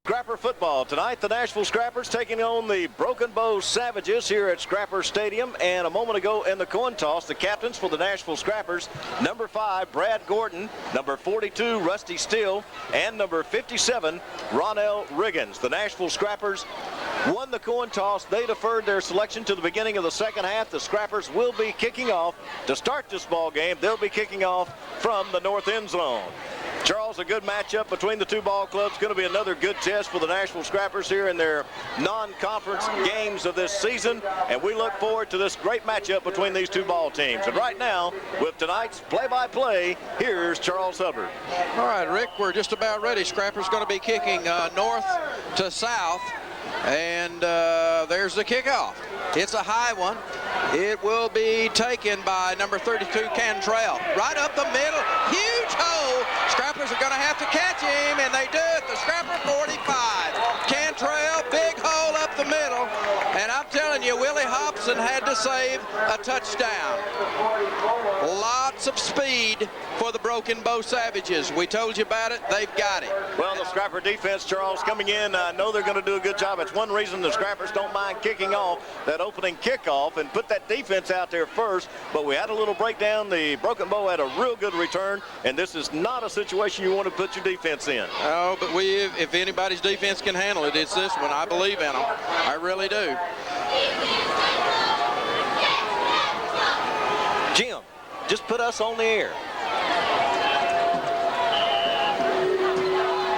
Scrapper football. Tonight, the Nashville Scrappers taking on the Broken Bow Savages here at Scrapper Stadium. And a moment ago in the coin toss, the captains for the Nashville Scrappers, number 5, Brad Gordon, number 42, Rusty Steele, and number 57, Ronell Riggins. The Nashville Scrappers won the coin toss. They deferred their selection to the beginning of the second half. The Scrappers will be kicking off to start this ball game. They'll be kicking off from the north end zone. Charles, a good matchup between the two ball clubs. Going to be another good test for the Nashville Scrappers here in their non-conference games of this season. And we look forward to this great matchup between these two ball teams. And right now, with tonight's play-by-play, here's Charles Hubbard. All right, Rick, we're just about ready. Scrappers going to be kicking north to south. And there's the kickoff. It's a high one. It will be taken by number 32, Cantrell. Right up the middle. Huge hole. Scrappers are going to have to catch him, and they do it. The Scrapper 45. Cantrell, big hole up the middle. And I'm telling you, Willie Hobson had to save a touchdown. Lots of speed for the Broken Bow Savages. We told you about it. They've got it. Well, the Scrapper defense, Charles, coming in, I know they're going to do a good job. It's one reason the Scrappers don't mind kicking off that opening kickoff and put that defense out there first. But we had a little breakdown. The Broken Bow had a real good return, and this is not a situation you want to put your defense in. Oh, but if anybody's defense can handle it, it's this one. I believe in them. I really do. Jim, just put us on the air.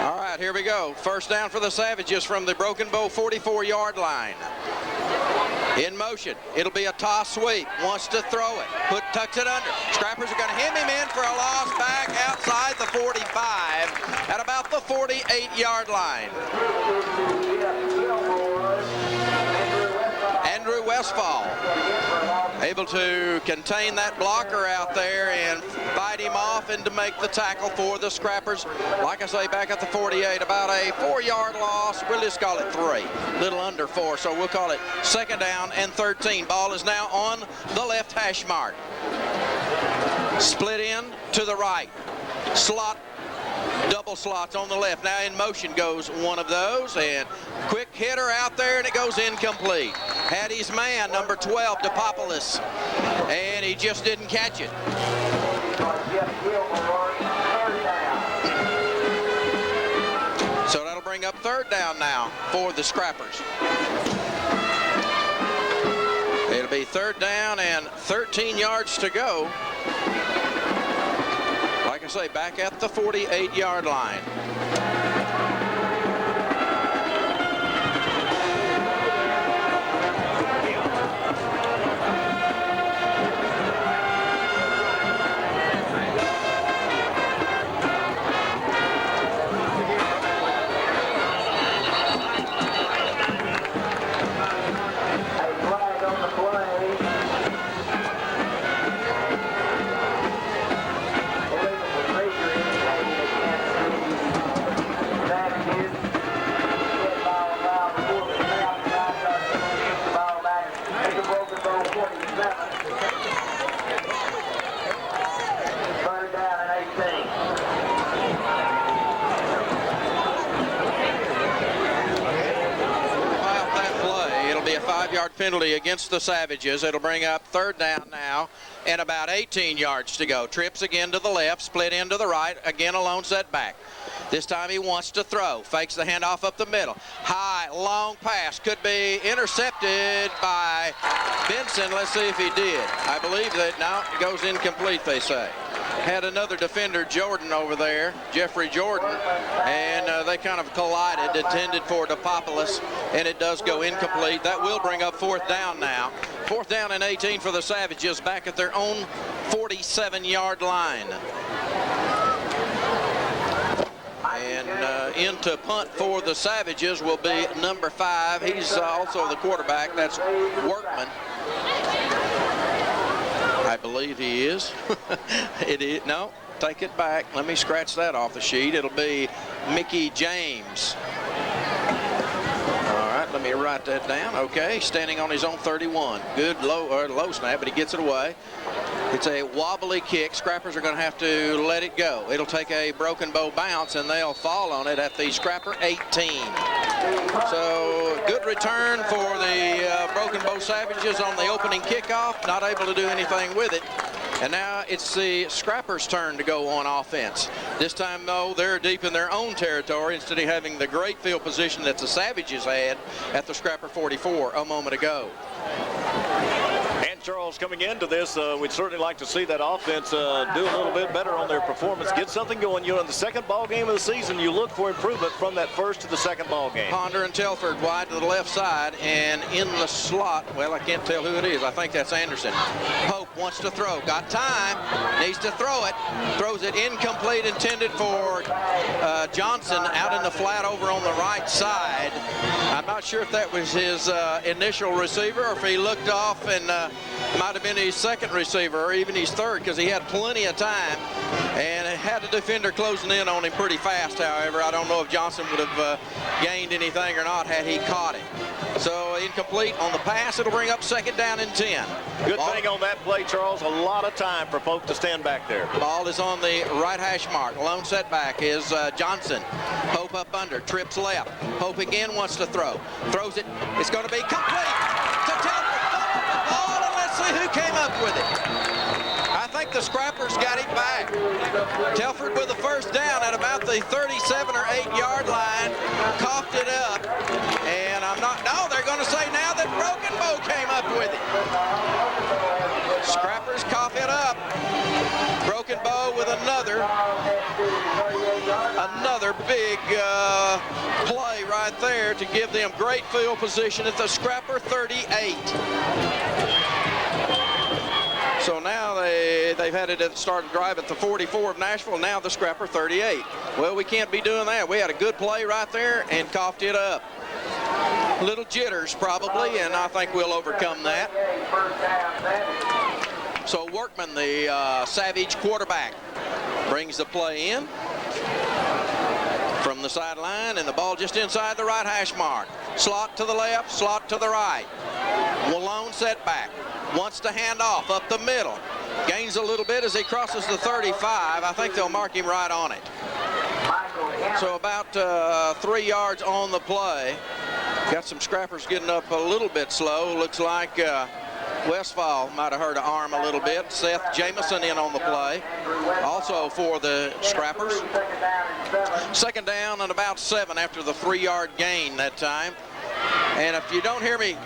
All right, here we go. First down for the Savages from the Broken Bow 44-yard line. In motion. It'll be a toss sweep. Wants to throw it. Tucks it under. Scrappers are going to hem him in for a loss back outside the 45 at about the 48-yard line. Andrew Westfall able to contain that blocker out there and fight him off and to make the tackle for the Scrappers. Like I say, back at the 48, about a 4-yard loss. We'll just call it 3, little under 4, so we'll call it second down and 13. Ball is now on the left hash mark. Split in to the right. Slot. Double slots on the left. Now in motion goes one of those, and quick hitter out there, and it goes incomplete. Had his man, number 12, Depopoulos, and he just didn't catch it. So that'll bring up third down now for the Scrappers. It'll be third down and 13 yards to go. Like I say, back at the 48-yard line. Penalty against the Savages. It'll bring up third down now and about 18 yards to go. Trips again to the left, split into the right, again a lone setback. This time he wants to throw. Fakes the handoff up the middle. High, long pass. Could be intercepted by Benson. Let's see if he did. I believe that now it goes incomplete, they say. Had another defender, Jordan, over there, Jeffrey Jordan, and they kind of collided, intended for Depopoulos, and it does go incomplete. That will bring up fourth down now. Fourth down and 18 for the Savages back at their own 47-yard line. And into punt for the Savages will be number 5. He's also the quarterback. That's Workman. I believe he is. It is. No, take it back. Let me scratch that off the sheet. It'll be Mickey James. All right, let me write that down. Okay, standing on his own 31. Good low snap, but he gets it away. It's a wobbly kick. Scrappers are going to have to let it go. It'll take a broken bow bounce, and they'll fall on it at the Scrapper 18. So good return for the Broken Bow Savages on the opening kickoff. Not able to do anything with it. And now it's the Scrappers' turn to go on offense. This time, though, they're deep in their own territory instead of having the great field position that the Savages had at the Scrapper 44 a moment ago. And Charles, coming into this, we'd certainly like to see that offense do a little bit better on their performance, get something going. You know, in the second ball game of the season, you look for improvement from that first to the second ball game. Ponder and Telford wide to the left side, and in the slot, well, I can't tell who it is. I think that's Anderson. Pope wants to throw. Got time. Needs to throw it. Throws it incomplete, intended for Johnson out in the flat over on the right side. I'm not sure if that was his initial receiver or if he looked off and might have been his second receiver or even his third, because he had plenty of time and had a defender closing in on him pretty fast. However, I don't know if Johnson would have gained anything or not had he caught him. So incomplete on the pass. It'll bring up second down and 10. Good thing on that play, Charles. A lot of time for Pope to stand back there. Ball is on the right hash mark. Lone setback is Johnson. Pope up under. Trips left. Pope again wants to throw. Throws it. It's going to be complete to Telford. Ball, and let's see who came up with it. I think the Scrappers got it back. Telford with the first down at about the 37 or 8 yard line. Coughed it up. And no, they're going to say now that Broken Bow came up with it. Scrappers cough it up. Broken Bow with another big play right there to give them great field position at the Scrapper 38. So now they've had it at the start of drive at the 44 of Nashville, now the Scrapper 38. Well, we can't be doing that. We had a good play right there and coughed it up. Little jitters probably, and I think we'll overcome that. So Workman, the Savage quarterback, brings the play in from the sideline, and the ball just inside the right hash mark. Slot to the left, slot to the right. Lone setback. Wants to hand off up the middle. Gains a little bit as he crosses the 35. I think they'll mark him right on it. So about 3 yards on the play. Got some Scrappers getting up a little bit slow. Looks like Westfall might have hurt an arm a little bit. Seth Jamison in on the play. Also for the Scrappers. Second down and about 7 after the 3 yard gain that time. And if you don't hear me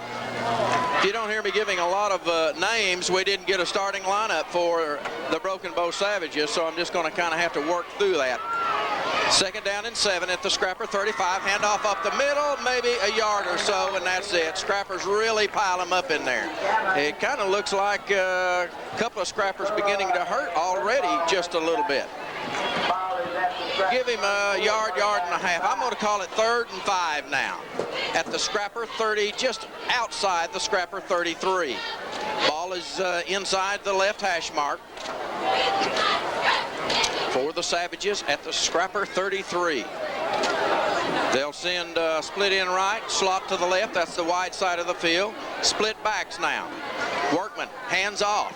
giving a lot of names, we didn't get a starting lineup for the Broken Bow Savages, so I'm just going to kind of have to work through that. Second down and 7 at the Scrapper 35. Handoff up the middle, maybe a yard or so, and that's it. Scrappers really pile them up in there. It kind of looks like a couple of Scrappers beginning to hurt already just a little bit. Give him a yard and a half. I'm going to call it 3rd and 5 now at the Scrapper 30, just outside the Scrapper 33. Ball is inside the left hash mark for the Savages at the Scrapper 33. They'll send split in right, slot to the left. That's the wide side of the field. Split backs now. Workman hands off,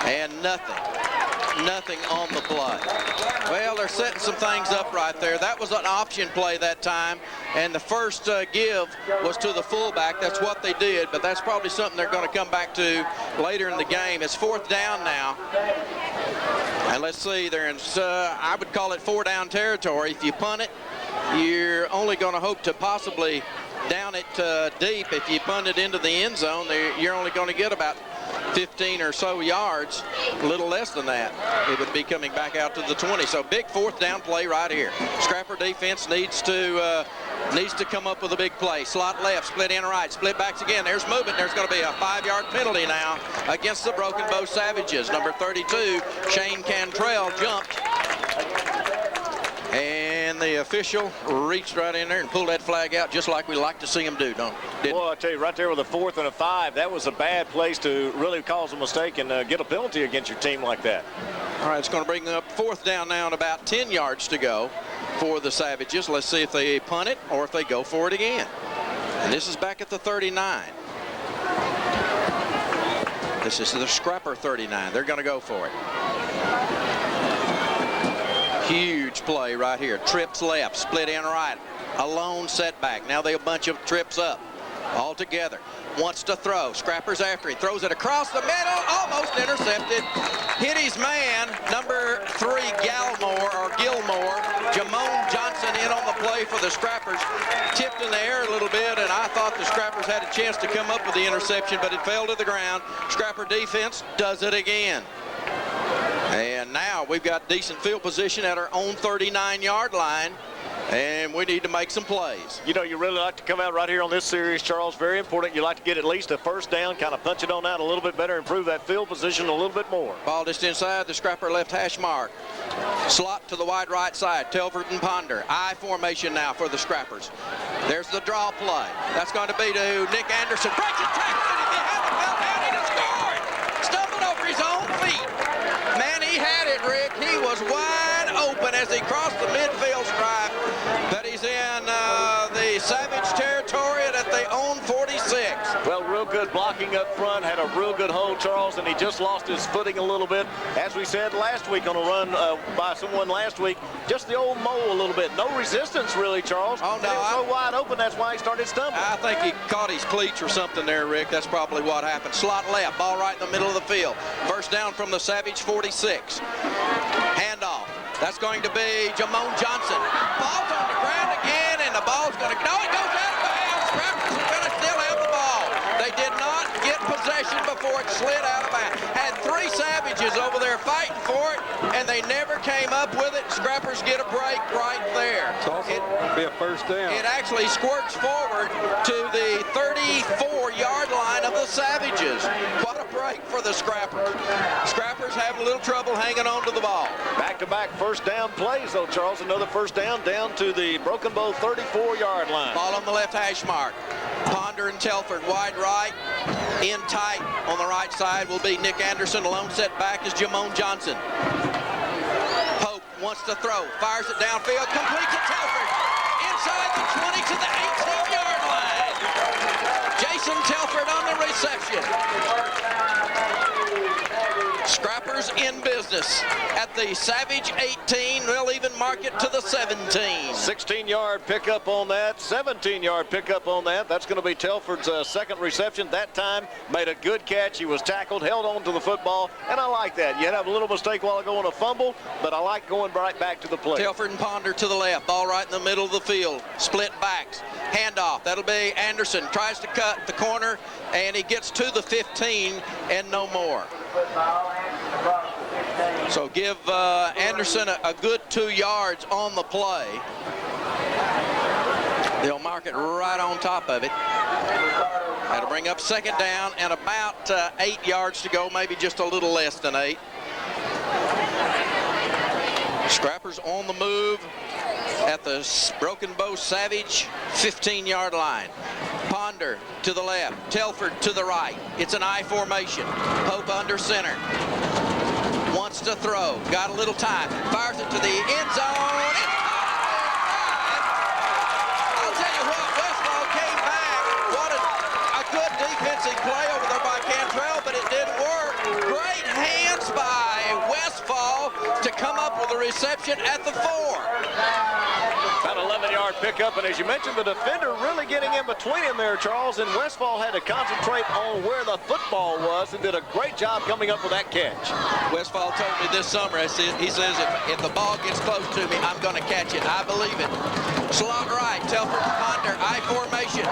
and nothing on the play. Well, they're setting some things up right there. That was an option play that time, and the first give was to the fullback. That's what they did, but that's probably something they're going to come back to later in the game. It's 4th down now. And let's see, they're in, I would call it 4 down territory. If you punt it, you're only going to hope to possibly down it deep. If you punt it into the end zone, you're only going to get about 15 or so yards, a little less than that. It would be coming back out to the 20. So big 4th down play right here. Scrapper defense needs to come up with a big play. Slot left, split in right, split backs again. There's movement. There's going to be a 5 yard penalty now against the Broken Bow Savages. Number 32, Shane Cantrell, jumped. And the official reached right in there and pulled that flag out just like we like to see him do, Well, I tell you, right there with a 4th and a 5, that was a bad place to really cause a mistake and get a penalty against your team like that. All right, it's going to bring up 4th down now and about 10 yards to go for the Savages. Let's see if they punt it or if they go for it again. And this is back at the 39. This is the Scrapper 39. They're going to go for it. Huge play right here. Trips left, split in right. A lone setback. Now they a bunch of trips up all together. Wants to throw. Scrapper's after him. Throws it across the middle. Almost intercepted. Hit his man, number 3, Gilmore. Jamone Johnson in on the play for the Scrappers. Tipped in the air a little bit, and I thought the Scrappers had a chance to come up with the interception, but it fell to the ground. Scrapper defense does it again. And now we've got decent field position at our own 39-yard line. And we need to make some plays. You know, you really like to come out right here on this series, Charles. Very important. You like to get at least a first down, kind of punch it on out a little bit better, improve that field position a little bit more. Ball just inside the Scrapper left hash mark. Slot to the wide right side. Telford and Ponder. I formation now for the Scrappers. There's the draw play. That's going to be to Nick Anderson. Breaks his tackle, and if he had the bell down, he'd have scored. Stumbled over his own feet. Man, he had it, Rick. He was wide open as he crossed the midfield stripe. But he's in the Savage territory at their own 46. Well, real good blocking up front. Had a real good hold, Charles, and he just lost his footing a little bit. As we said last week on a run by someone last week, just the old mole a little bit. No resistance, really, Charles. Oh, no. He was so wide open, that's why he started stumbling. I think he caught his cleats or something there, Rick. That's probably what happened. Slot left, ball right in the middle of the field. First down from the Savage 46. Handoff. That's going to be Jamone Johnson. Ball's on the ground again, and the ball's going to... No, it goes out of bounds. Scrappers are going to still have the ball. They did not get possession before it slid out of bounds. Had 3 Savages over there fighting for it, and they never came up with it. Scrappers get a break right there. It's also be a first down. It actually squirts forward to the 34-yard line of the Savages. What a break for the Scrappers. Scrappers have a little trouble hanging on to the ball. Back-to-back first down plays, though, Charles. Another first down to the Broken Bow 34-yard line. Ball on the left hash mark. Ponder and Telford wide right. In tight on the right side will be Nick Anderson. Lone set back is Jamone Johnson. Pope wants to throw. Fires it downfield. Completes it. Telford inside the 20 to the 18-yard line. Jason Telford on the reception. Scrappers in business at the Savage 18. We'll even mark it to the 17. 16-yard pickup on that, 17-yard pickup on that. That's going to be Telford's second reception. That time made a good catch. He was tackled, held on to the football, and I like that. You had a little mistake while ago on a fumble, but I like going right back to the play. Telford and Ponder to the left. Ball right in the middle of the field. Split backs. Handoff. That'll be Anderson. Tries to cut the corner, and he gets to the 15 and no more. So give Anderson a good 2 yards on the play. They'll mark it right on top of it. That'll bring up second down and about 8 yards to go, maybe just a little less than 8. Scrappers on the move at the Broken Bow Savage 15-yard line. Ponder to the left, Telford to the right. It's an I formation. Pope under center. Wants to throw. Got a little time. Fires it to the end zone. I'll tell you what, Westfall came back. What a good defensive play over there by Cantrell, but it didn't work. Great hands by Westfall to come up with a reception at the 4. About 11-yard pickup, and as you mentioned, the defender really getting in between him there, Charles, and Westfall had to concentrate on where the football was and did a great job coming up with that catch. Westfall told me this summer, he says, if the ball gets close to me, I'm going to catch it. I believe it. Slot right, Telford and Ponder, I formation.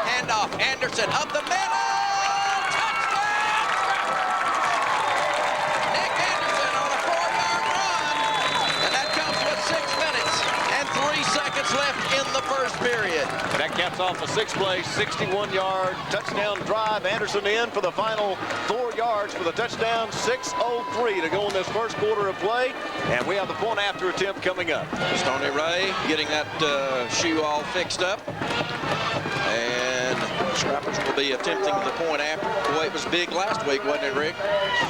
Handoff, Anderson up the middle. Touchdown! Nick Anderson on a 4-yard run, and that comes with 6 minutes and 3 seconds left in the first period. And that caps off a 6-play, 61-yard touchdown drive. Anderson in for the final 4 yards for the touchdown. 6:03 to go in this first quarter of play, and we have the point after attempt coming up. Stony Ray getting that shoe all fixed up, and Scrappers will be attempting the point after. Boy, it was big last week, wasn't it, Rick?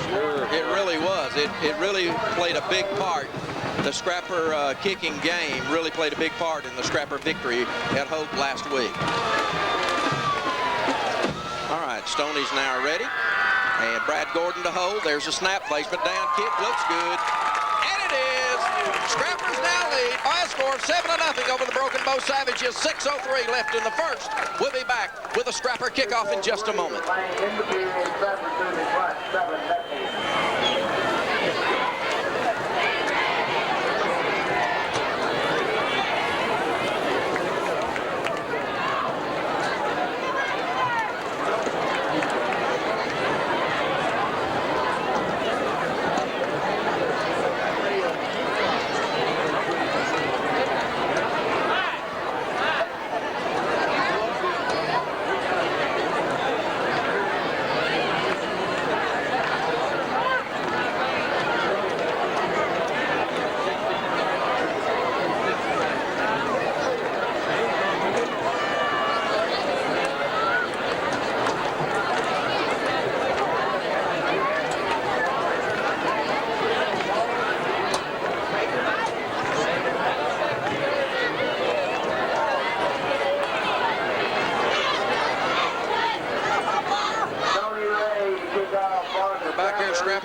Sure. It really was. It really played a big part. The Scrapper kicking game really played a big part in the Scrapper victory at Hope last week. All right, Stoney's now ready. And Brad Gordon to hold. There's a snap placement. Down kick. Looks good. And it is. Scrappers now lead by a score of 7-0 over the Broken Bow Savages. 6:03 left in the first. We'll be back with a Scrapper kickoff in just a moment.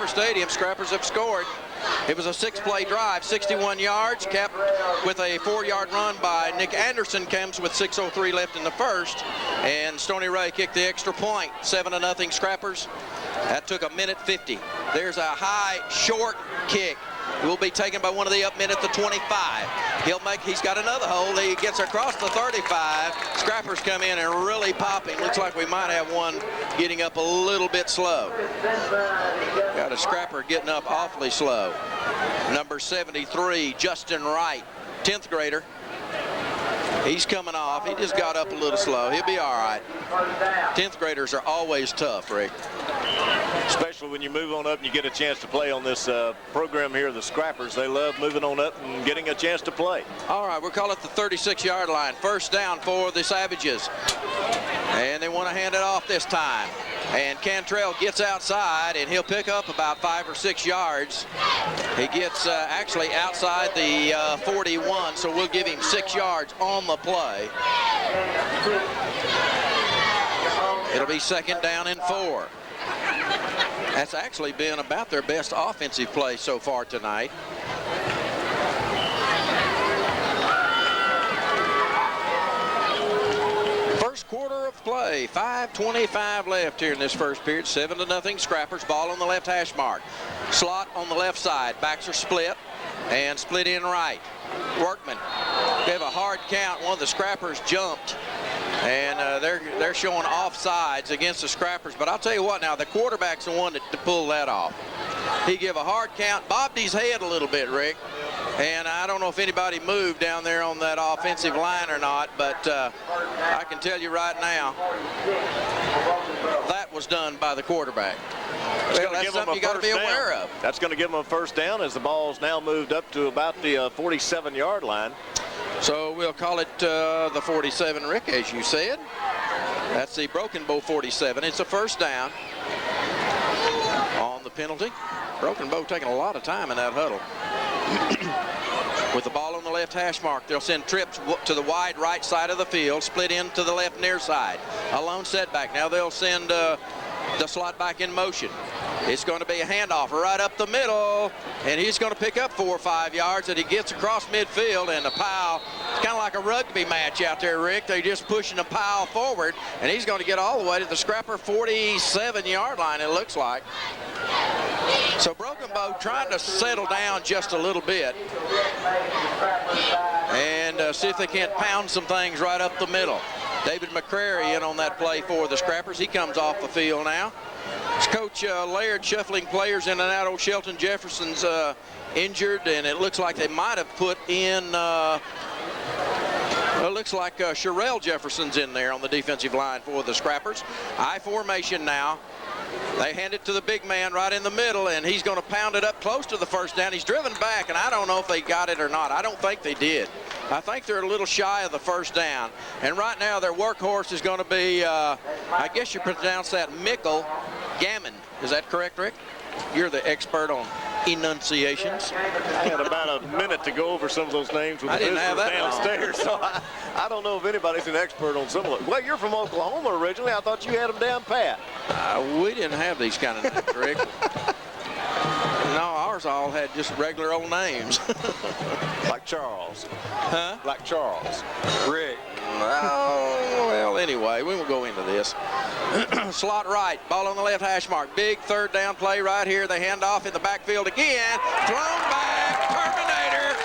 Stadium. Scrappers have scored. It was a 6-play drive, 61 yards, capped with a 4-yard run by Nick Anderson. Comes with 6:03 left in the first, and Stony Ray kicked the extra point. 7-0 Scrappers. That took 1:50. There's a high, short kick. It will be taken by one of the up men at the 25. He's got another hold. He gets across the 35. Scrappers come in and really popping. Looks like we might have one getting up a little bit slow. Got a Scrapper getting up awfully slow. Number 73, Justin Wright, 10th grader. He's coming off. He just got up a little slow. He'll be all right. 10th graders are always tough, Rick. Especially when you move on up and you get a chance to play on this program here, the Scrappers. They love moving on up and getting a chance to play. All right, we'll call it the 36-yard line. First down for the Savages. And they want to hand it off this time. And Cantrell gets outside, and he'll pick up about 5 or 6 yards. He gets actually outside the 41, so we'll give him 6 yards on the play. It'll be second down and 4. That's actually been about their best offensive play so far tonight. First quarter of play, 5:25 left here in this first period. 7-0 Scrappers. Ball on the left hash mark. Slot on the left side. Backs are split and split in right. Workman. They have a hard count. One of the Scrappers jumped. And they're showing offsides against the Scrappers. But I'll tell you what now, the quarterback's the one to pull that off. He gave a hard count, bobbed his head a little bit, Rick. And I don't know if anybody moved down there on that offensive line or not, but I can tell you right now, that was done by the quarterback. Well, that's something you got to be aware of. That's going to give them a first down as the ball's now moved up to about the 47-yard line. So we'll call it the 47, Rick, as you said. That's the Broken Bow 47. It's a first down on the penalty. Broken Bow taking a lot of time in that huddle. With the ball on the left hash mark, they'll send trips to the wide right side of the field, split into the left near side. A lone setback. Now they'll send the slot back in motion. It's going to be a handoff right up the middle, and he's going to pick up 4 or 5 yards, and he gets across midfield, and the pile, it's kind of like a rugby match out there, Rick. They're just pushing the pile forward, and he's going to get all the way to the Scrapper 47-yard line, it looks like. So Broken Bow trying to settle down just a little bit and see if they can't pound some things right up the middle. David McCrary in on that play for the Scrappers. He comes off the field now. It's Coach Laird shuffling players in and out. Old Shelton Jefferson's injured, and it looks like they might have put in, it looks like Sherelle Jefferson's in there on the defensive line for the Scrappers. I formation now. They hand it to the big man right in the middle, and he's going to pound it up close to the first down. He's driven back, and I don't know if they got it or not. I don't think they did. I think they're a little shy of the first down. And right now their workhorse is going to be, I guess you pronounce that Mickle Gammon. Is that correct, Rick? You're the expert on enunciations. I had about a minute to go over some of those names with I the didn't have visitors that long. downstairs, so I don't know if anybody's an expert on some of them. Well, you're from Oklahoma originally. I thought you had them down pat. We didn't have these kind of names, Rick. No, ours all had just regular old names. Like Charles. Huh? Like Charles. Rick. Oh, well, anyway, we won't go into this. Slot right, ball on the left hash mark. Big third down play right here. They hand off in the backfield again. Thrown back. Terminator.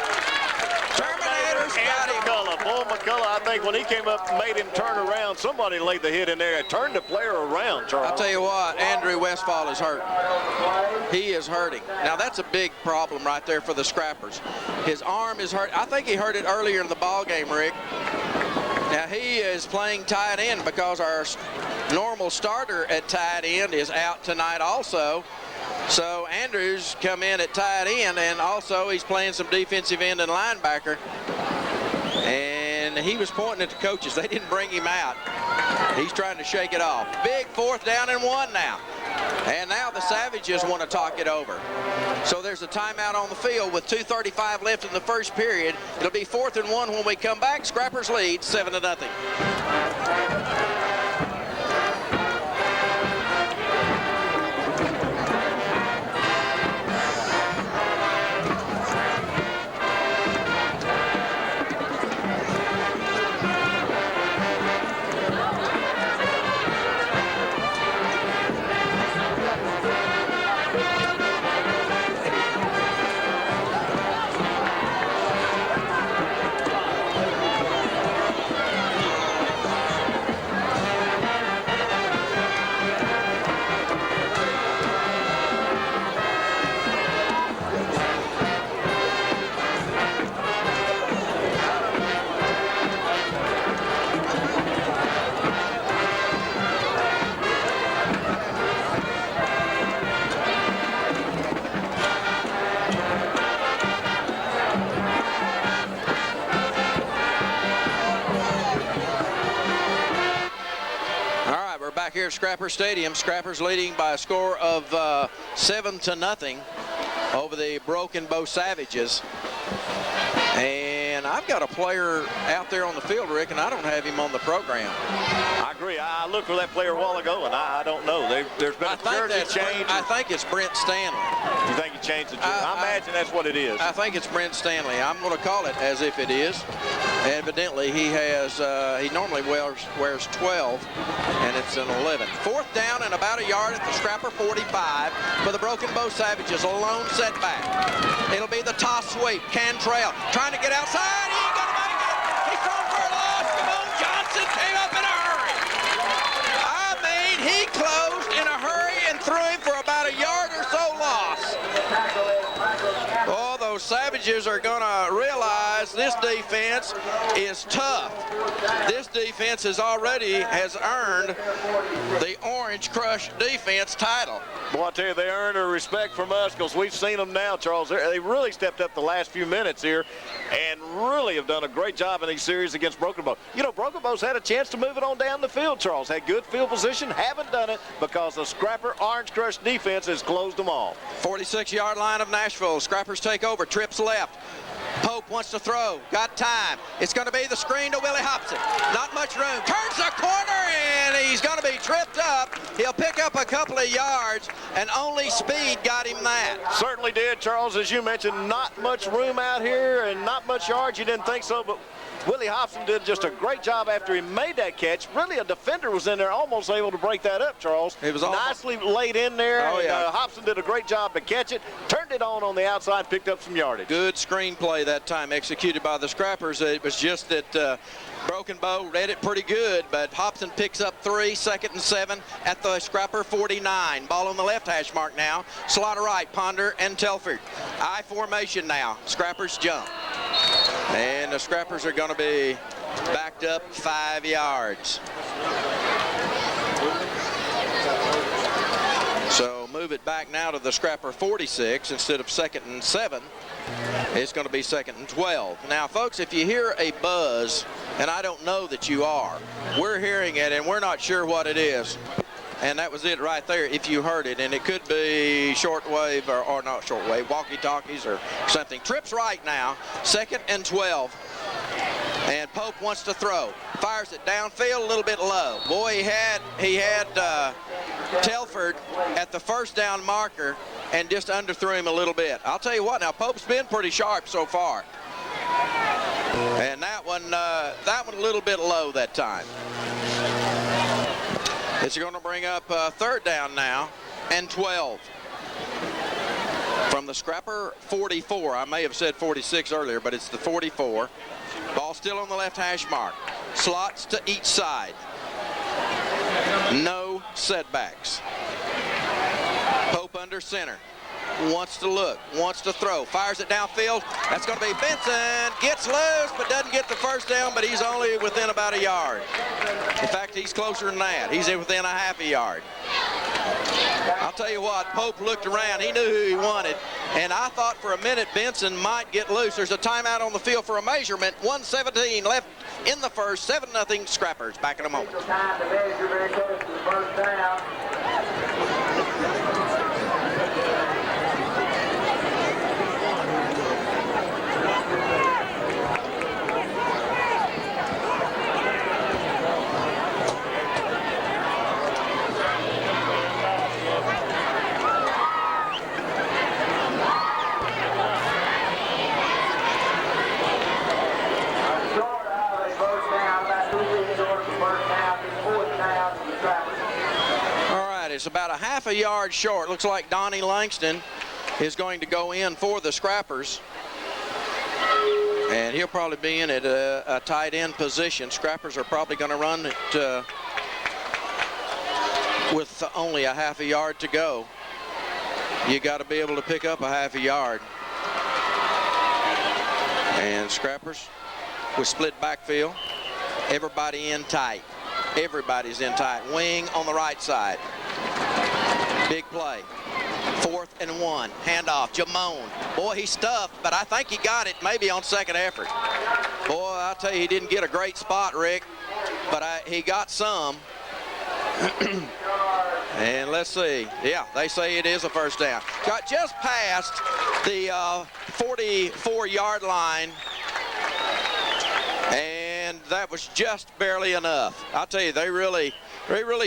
Terminator's got him. McCullough. Bull McCullough, I think when he came up and made him turn around, somebody laid the hit in there. It turned the player around, Charles. I'll tell you what, Andrew Westfall is hurt. He is hurting. Now, that's a big problem right there for the Scrappers. His arm is hurt. I think he hurt it earlier in the ball game, Rick. Now, he is playing tight end because our normal starter at tight end is out tonight also. So Andrews come in at tight end, and also he's playing some defensive end and linebacker. And he was pointing at the coaches. They didn't bring him out. He's trying to shake it off. Big 4th down and 1 now. And now the Savages want to talk it over. So there's a timeout on the field with 2:35 left in the first period. It'll be 4th and 1 when we come back. Scrappers lead 7-0. Here at Scrapper Stadium, Scrappers leading by a score of 7-0 over the Broken Bow Savages. And I've got a player out there on the field, Rick, and I don't have him on the program. I agree. I looked for that player a while ago, and I don't know. There's been a jersey change. I think it's Brent Stanley. You think he changed the jersey? I imagine that's what it is. I think it's Brent Stanley. I'm going to call it as if it is. Evidently, he has. He normally wears 12, and it's an 11. 4th down and about a yard at the Scrapper 45 for the Broken Bow Savages. A lone setback. It'll be the toss sweep. Cantrell trying to get outside. He ain't gonna make it. He's thrown for a loss. Ramon Johnson came up in a hurry. I mean, he closed in a hurry and threw him for about a yard or so loss. Oh, those Savages are going to realize this defense is tough. This defense has earned the Orange Crush defense title. Boy, I tell you, they earn a respect from us because we've seen them now, Charles. They really stepped up the last few minutes here and really have done a great job in these series against Broken Bow. You know, Broken Bow's had a chance to move it on down the field, Charles. Had good field position, haven't done it because the Scrapper Orange Crush defense has closed them off. 46-yard line of Nashville. Scrappers take over. Trips left. Pope wants to throw. Got time. It's going to be the screen to Willie Hobson. Not much room. Turns the corner, and he's going to be tripped up. He'll pick up a couple of yards, and only speed got him that. Certainly did, Charles. As you mentioned, not much room out here and not much yards. You didn't think so, but Willie Hobson did just a great job after he made that catch. Really, a defender was in there almost able to break that up, Charles. It was nicely laid in there. Oh, yeah. And, Hobson did a great job to catch it, turned it on the outside, picked up some yardage. Good screenplay that time executed by the Scrappers. It was just that Broken Bow read it pretty good, but Hobson picks up 3, 2nd and 7 at the Scrapper 49. Ball on the left hash mark now. Slot right, Ponder and Telford. I formation now. Scrappers jump. And the Scrappers are going to be backed up 5 yards. So move it back now to the Scrapper 46 instead of 2nd and 7. It's going to be 2nd and 12. Now, folks, if you hear a buzz, and I don't know that you are, we're hearing it, and we're not sure what it is. And that was it right there if you heard it. And it could be shortwave or not shortwave, walkie-talkies or something. Trips right now, 2nd and 12. And Pope wants to throw. Fires it downfield a little bit low. Boy, he had Telford at the first down marker and just underthrew him a little bit. I'll tell you what, now Pope's been pretty sharp so far. And that one a little bit low that time. It's going to bring up 3rd down now and 12. From the Scrapper 44. I may have said 46 earlier, but it's the 44. Ball still on the left hash mark. Slots to each side. No setbacks. Pope under center. Wants to look, wants to throw, fires it downfield. That's going to be Benson. Gets loose, but doesn't get the first down, but he's only within about a yard. In fact, he's closer than that. He's within a half a yard. I'll tell you what, Pope looked around. He knew who he wanted, and I thought for a minute Benson might get loose. There's a timeout on the field for a measurement. 1:17 left in the first. 7-0 Scrappers. Back in a moment. Time to measure very close to the first down. It's about a half a yard short. Looks like Donnie Langston is going to go in for the Scrappers. And he'll probably be in at a tight end position. Scrappers are probably going to run it with only a half a yard to go. You got to be able to pick up a half a yard. And Scrappers with split backfield. Everybody in tight. Everybody's in tight. Wing on the right side. Big play. 4th and 1. Handoff. Jamone. Boy, he stuffed, but I think he got it maybe on second effort. Boy, I'll tell you, he didn't get a great spot, Rick, but he got some. And let's see. Yeah, they say it is a first down. Got just past the 44-yard line. And that was just barely enough. I'll tell you, they really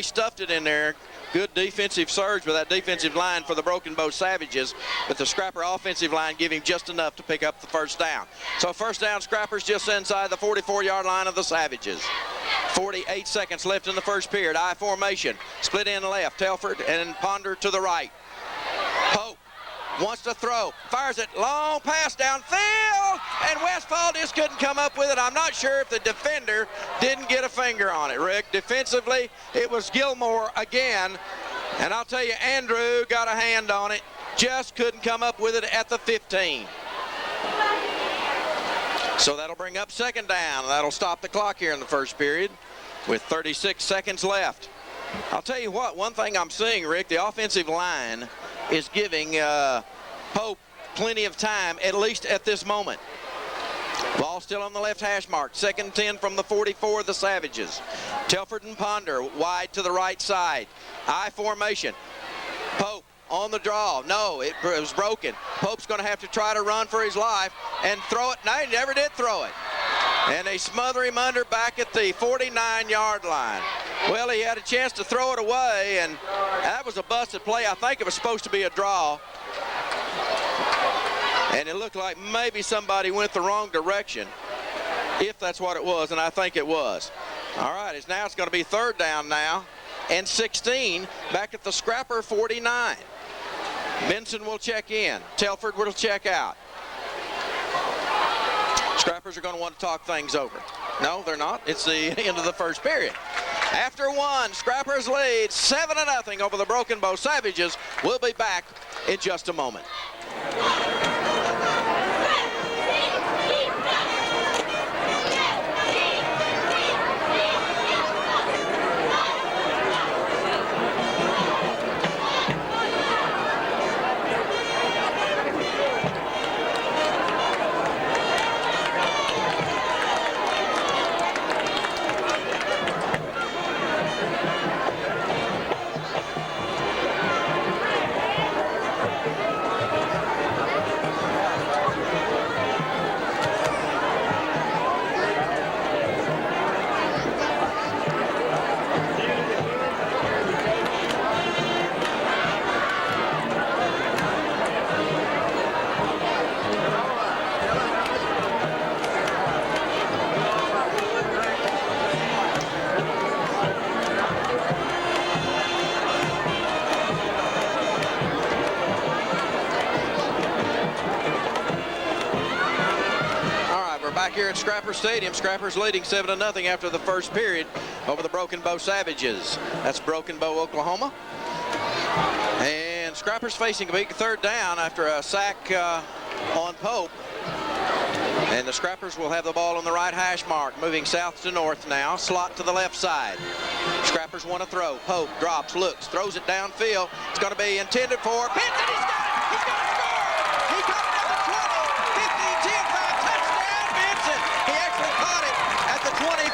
stuffed it in there. Good defensive surge with that defensive line for the Broken Bow Savages, but the Scrapper offensive line giving just enough to pick up the first down. So first down, Scrappers just inside the 44-yard line of the Savages. 48 seconds left in the first period. I formation. Split in left. Telford and Ponder to the right. Pope wants to throw. Fires it. Long pass downfield. And Westfall just couldn't come up with it. I'm not sure if the defender didn't get a finger on it, Rick. Defensively, it was Gilmore again. And I'll tell you, Andrew got a hand on it. Just couldn't come up with it at the 15. So that'll bring up second down. That'll stop the clock here in the first period with 36 seconds left. I'll tell you what, one thing I'm seeing, Rick, the offensive line is giving Pope plenty of time, at least at this moment. Ball still on the left hash mark. 2nd and 10 from the 44 of the Savages. Telford and Ponder wide to the right side. I formation. Pope on the draw. No, it was broken. Pope's going to have to try to run for his life and throw it. No, he never did throw it. And they smother him under back at the 49-yard line. Well, he had a chance to throw it away, and that was a busted play. I think it was supposed to be a draw. And it looked like maybe somebody went the wrong direction, if that's what it was, and I think it was. All right, it's going to be third down now, and 16 back at the Scrapper 49. Benson will check in. Telford will check out. Scrappers are going to want to talk things over. No, they're not. It's the end of the first period. After one, Scrappers lead 7-0 over the Broken Bow Savages. We'll be back in just a moment. at Scrapper Stadium. Scrappers leading 7-0 after the first period over the Broken Bow Savages. That's Broken Bow, Oklahoma. And Scrappers facing a big third down after a sack on Pope. And the Scrappers will have the ball on the right hash mark, moving south to north now. Slot to the left side. Scrappers want to throw. Pope drops, looks, throws it downfield. It's going to be intended for Benson. He's got it! He's going to score! He caught it at the 20, 15, 10, 5, touchdown, Benson! He actually caught it at the 25,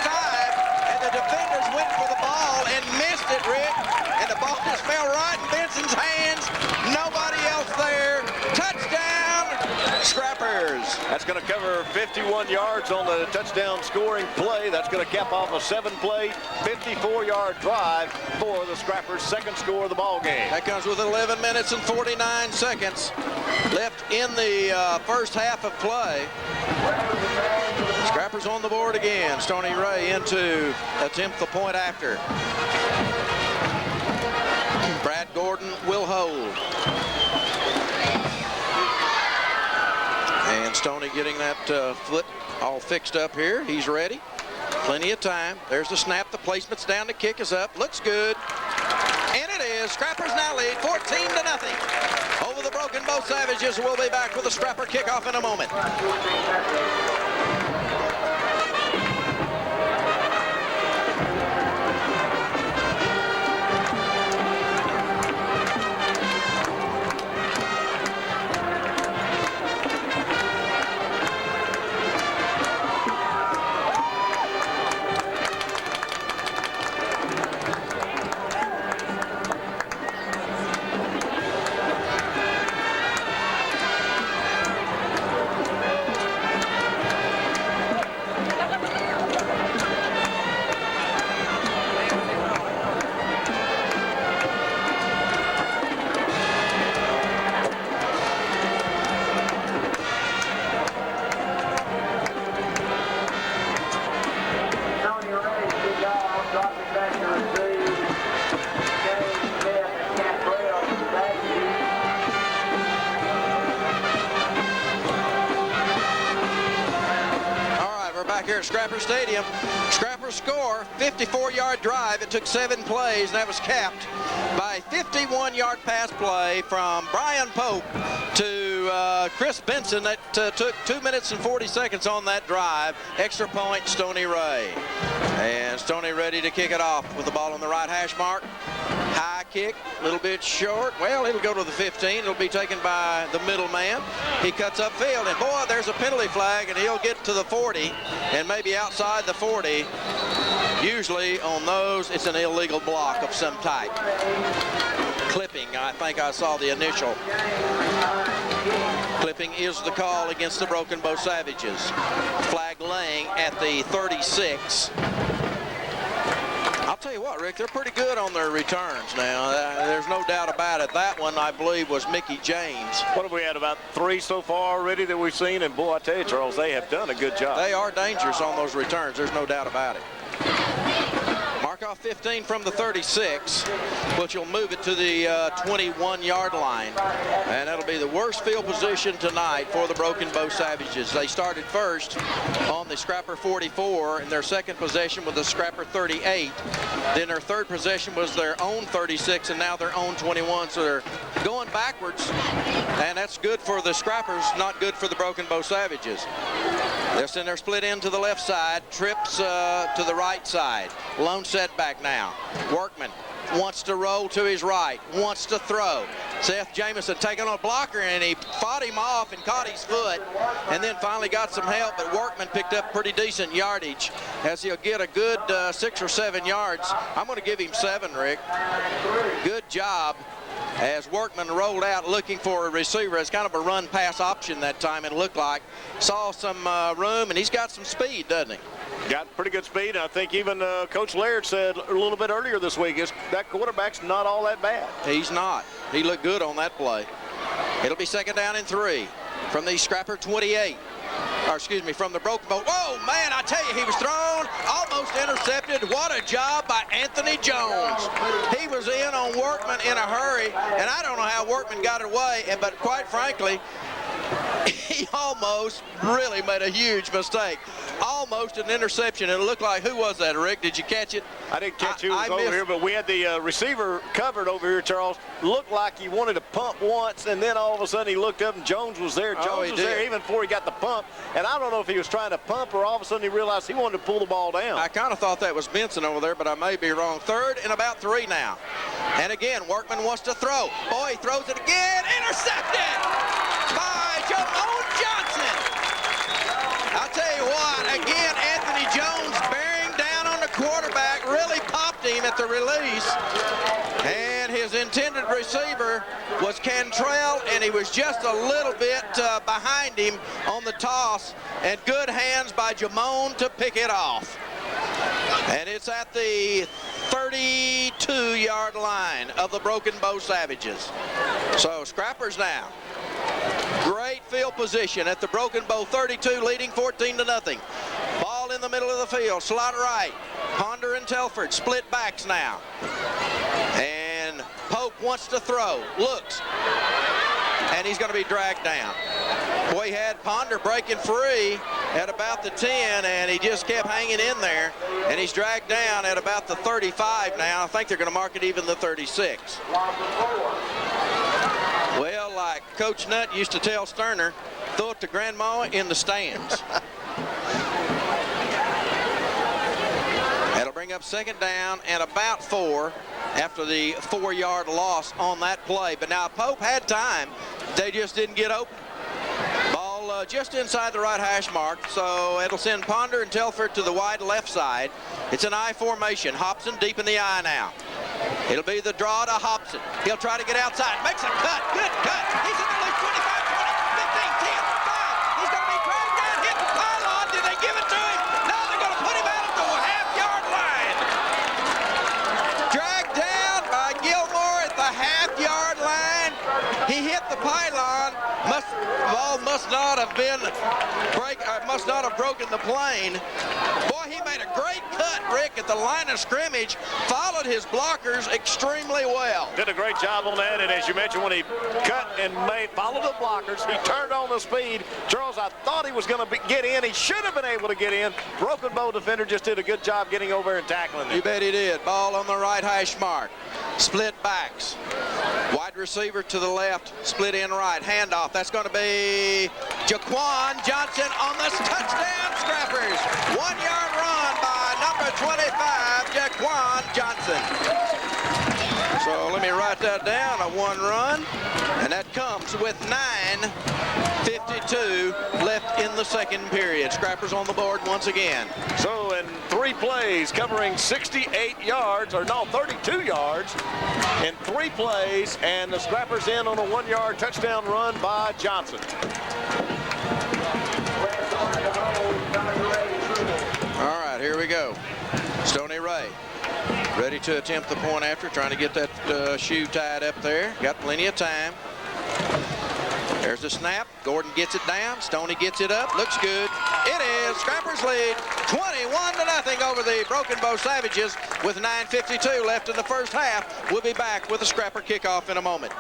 and the defenders went for the ball and missed it, Rick. And the ball just fell right in Benson's hands. Nobody else there. Touchdown, Scrappers. That's going to cover 51 yards on the touchdown scoring play. That's going to cap off a 7-play, 54-yard drive for the Scrappers' second score of the ball game. That comes with 11 minutes and 49 seconds left in the first half of play. Scrappers on the board again. Stony Ray in to attempt the point after. Brad Gordon will hold. And Stoney getting that foot all fixed up here. He's ready. Plenty of time. There's the snap. The placement's down. The kick is up. Looks good. And it is. Scrappers now lead 14-0 over the Broken Bow Savages. We'll be back with a Scrapper kickoff in a moment. Here at Scrapper Stadium. Scrapper score, 54-yard drive. It took 7 plays, and that was capped by a 51-yard pass play from Brian Pope to Chris Benson. That took 2 minutes and 40 seconds on that drive. Extra point, Stony Ray. And Stoney ready to kick it off with the ball on the right hash mark. High kick, a little bit short. Well, it'll go to the 15. It'll be taken by the middleman. He cuts upfield, and boy, there's a penalty flag, and he'll get to the 40 and maybe outside the 40. Usually on those, it's an illegal block of some type. Clipping, I think I saw the initial. Clipping is the call against the Broken Bow Savages. Flag laying at the 36. I'll tell you what, Rick, they're pretty good on their returns now. There's no doubt about it. That one, I believe, was Mickey James. What have we had, about 3 so far already that we've seen? And boy, I tell you, Charles, they have done a good job. They are dangerous on those returns. There's no doubt about it. Mark off 15 from the 36, which will move it to the 21-yard line. And that'll be the worst field position tonight for the Broken Bow Savages. They started first on the Scrapper 44, and their second possession was the Scrapper 38. Then their third possession was their own 36, and now their own 21. So they're going backwards, and that's good for the Scrappers, not good for the Broken Bow Savages. They're split into the left side, trips to the right side. Lone setback now. Workman wants to roll to his right, wants to throw. Seth Jamison taking on a blocker, and he fought him off and caught his foot, and then finally got some help, but Workman picked up pretty decent yardage as he'll get a good 6 or 7 yards. I'm going to give him 7, Rick. Good job as Workman rolled out looking for a receiver. It's kind of a run-pass option that time, it looked like. Saw some room, and he's got some speed, doesn't he? Got pretty good speed. I think even Coach Laird said a little bit earlier this week, that quarterback's not all that bad. He's not. He looked good on that play. It'll be 2nd down and 3 from the Scrapper 28. Or excuse me, from the Broken Bow. Whoa, man, I tell you, he was thrown, almost intercepted. What a job by Anthony Jones. He was in on Workman in a hurry, and I don't know how Workman got it away, but quite frankly, he almost really made a huge mistake. Almost an interception. It looked like, who was that, Rick? Did you catch it? I didn't catch who was over here, but we had the receiver covered over here, Charles. Looked like he wanted to pump once, and then all of a sudden he looked up and Jones was there. Jones was there even before he got the pump. And I don't know if he was trying to pump or all of a sudden he realized he wanted to pull the ball down. I kind of thought that was Benson over there, but I may be wrong. 3rd and about 3 now. And again, Workman wants to throw. Boy, he throws it again. Intercepted by Jamone Johnson. I'll tell you what, again, Anthony Jones bearing down on the quarterback, really popped him at the release. And his intended receiver was Cantrell, and he was just a little bit behind him on the toss, and good hands by Jamone to pick it off. And it's at the 32-yard line of the Broken Bow Savages. So Scrappers now. Great field position at the Broken Bow 32, leading 14-0. Ball in the middle of the field, slot right. Ponder and Telford split backs now. And Pope wants to throw, looks, and he's going to be dragged down. Boy, he had Ponder breaking free at about the 10, and he just kept hanging in there, and he's dragged down at about the 35 now. I think they're going to mark it even the 36. Well, like Coach Nutt used to tell Sterner, throw it to Grandma in the stands. That'll bring up 2nd down and about 4 after the 4-yard loss on that play. But now Pope had time. They just didn't get open. Ball just inside the right hash mark, so it'll send Ponder and Telford to the wide left side. It's an I formation. Hobson deep in the I now. It'll be the draw to Hobson. He'll try to get outside. Makes a cut. Good cut. He's in the loop. 25, 20, 15, 10, 5. He's going to be dragged down, hit the pylon. Did they give it to him? No, they're going to put him out at the half-yard line. Dragged down by Gilmore at the half-yard line. He hit the pylon. Ball must not have broken the plane. Boy, he made a great cut, Rick, at the line of scrimmage. Followed his blockers extremely well. Did a great job on that, and as you mentioned, when he cut and followed the blockers, he turned on the speed. Charles, I thought he was going to get in. He should have been able to get in. Broken Bow defender just did a good job getting over and tackling him. You bet he did. Ball on the right hash mark. Split backs. Wide receiver to the left, split in right. Handoff. That's going to be Jaquan Johnson on the touchdown, Scrappers. 1-yard run by number 25, Jaquan Johnson. So let me write that down, a 1 run, and that comes with 9:52 left in the 2nd period. Scrappers on the board once again. So in 3 plays, covering 68 yards, or no, 32 yards in 3 plays, and the Scrappers in on a 1-yard touchdown run by Johnson. All right, here we go. Stony Ray ready to attempt the point after, trying to get that shoe tied up there. Got plenty of time. There's the snap. Gordon gets it down. Stoney gets it up. Looks good. It is. Scrappers lead 21-0 over the Broken Bow Savages with 9:52 left in the first half. We'll be back with a Scrapper kickoff in a moment.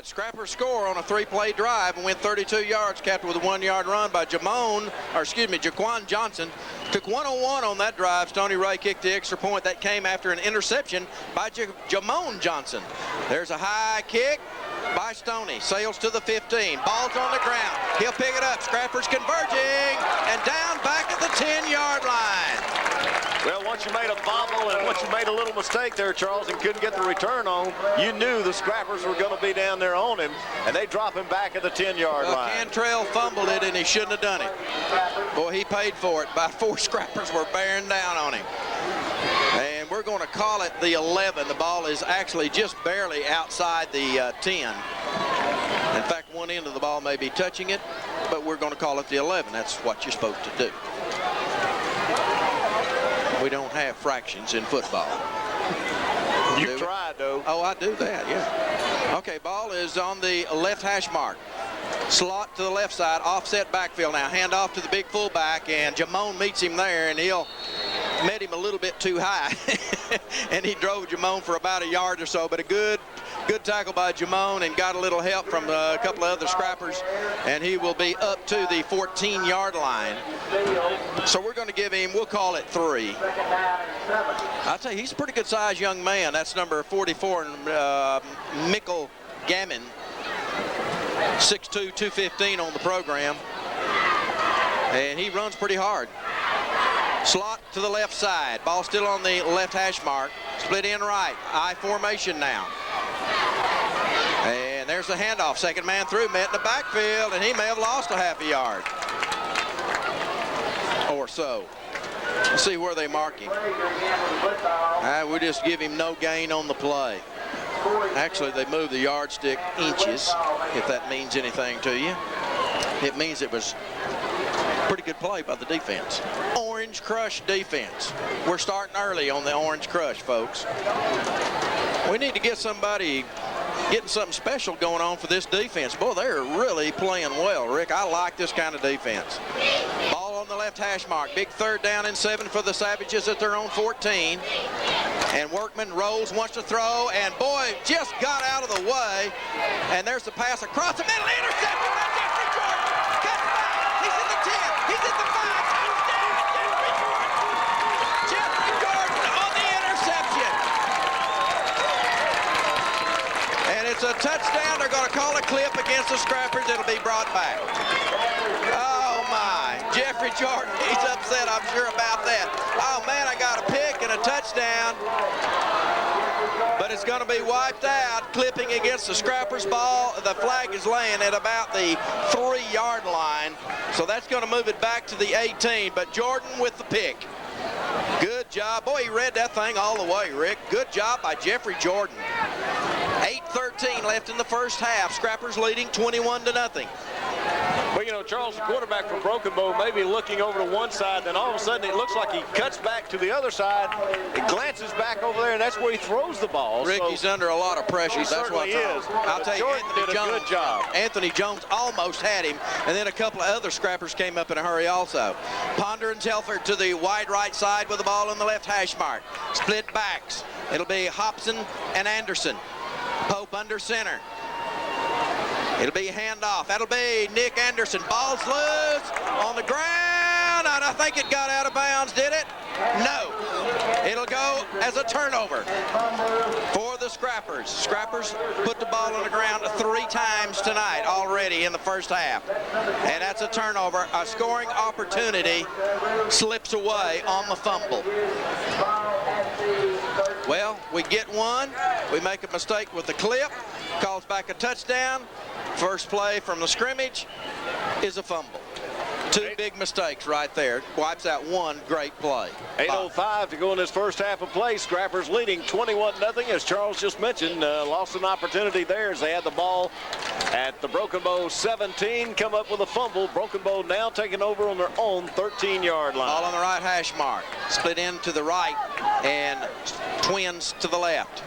Scrapper score on a 3-play drive and went 32 yards, capped with a 1-yard run by Jaquan Johnson. Took 101 on that drive. Stony Ray kicked the extra point. That came after an interception by Jamone Johnson. There's a high kick. by Stoney. Sails to the 15. Ball's on the ground. He'll pick it up. Scrappers converging and down back at the 10-yard line. Well, once you made a bobble and once you made a little mistake there, Charles, and couldn't get the return on, you knew the Scrappers were going to be down there on him, and they drop him back at the 10-yard line. Cantrell fumbled it, and he shouldn't have done it. Boy, he paid for it. About 4 Scrappers were bearing down on him. And we're going to call it the 11. The ball is actually just barely outside the 10. In fact, one end of the ball may be touching it, but we're going to call it the 11. That's what you're supposed to do. We don't have fractions in football. You tried, though. Oh, I do that, yeah. Okay, ball is on the left hash mark. Slot to the left side, offset backfield now. Hand off to the big fullback, and Jamone meets him there, and he'll met him a little bit too high. And he drove Jamone for about a yard or so, but a good tackle by Jamone, and got a little help from a couple of other Scrappers, and he will be up to the 14-yard line. So we're going to give him, we'll call it 3. I'll tell you, he's a pretty good sized young man. That's number 44, Mickle Gammon, 6'2", 215 on the program, and he runs pretty hard. Slot to the left side. Ball still on the left hash mark. Split in right. I formation now. And there's the handoff. Second man through, met in the backfield, and he may have lost a half a yard or so. Let's see where they mark him. We'll just give him no gain on the play. Actually, they moved the yardstick inches, if that means anything to you. It means it was pretty good play by the defense. Orange Crush defense. We're starting early on the Orange Crush, folks. We need to get somebody getting something special going on for this defense. Boy, they're really playing well, Rick. I like this kind of defense. Ball on the left hash mark. Big 3rd down and 7 for the Savages at their own 14. And Workman rolls, wants to throw, and boy, just got out of the way. And there's the pass across the middle, intercepted by Jeffrey Jordan. Cuts back. He's in the 10. He's in the 5. Touchdown, Jeffrey Jordan. Jeffrey Jordan on the interception. And it's a touchdown. They're going to call a clip against the Scrappers. It'll be brought back. Oh, my. Jeffrey Jordan, he's upset, I'm sure, about that. Oh, man, I got a pick and a touchdown. But it's going to be wiped out. Clipping against the Scrappers ball. The flag is laying at about the 3-yard line. So that's going to move it back to the 18. But Jordan with the pick. Good job. Boy, he read that thing all the way, Rick. Good job by Jeffrey Jordan. 8:13 left in the first half. Scrappers leading 21-0. Well, you know, Charles, the quarterback from Broken Bow, may be looking over to one side, then all of a sudden it looks like he cuts back to the other side. It glances back over there, and that's where he throws the ball. Rick, he's under a lot of pressure. He That's certainly is. I'll tell you, Jordan Anthony did a Jones, good job. Anthony Jones almost had him, and then a couple of other Scrappers came up in a hurry also. Ponder and Telford to the wide right side with the ball in the left hash mark. Split backs. It'll be Hobson and Anderson. Pope under center. It'll be a handoff. That'll be Nick Anderson. Ball's loose on the ground, and I think it got out of bounds, did it? No. It'll go as a turnover for the Scrappers. Scrappers put the ball on the ground 3 times tonight already in the first half. And that's a turnover. A scoring opportunity slips away on the fumble. Well, we get one. We make a mistake with the clip. Calls back a touchdown. First play from the scrimmage is a fumble. 2 big mistakes right there. Wipes out one great play. 8:05 to go in this first half of play. Scrappers leading 21-0. As Charles just mentioned, lost an opportunity there as they had the ball at the Broken Bow 17. Come up with a fumble. Broken Bow now taking over on their own 13-yard line. Ball on the right hash mark. Split in to the right and Twins to the left.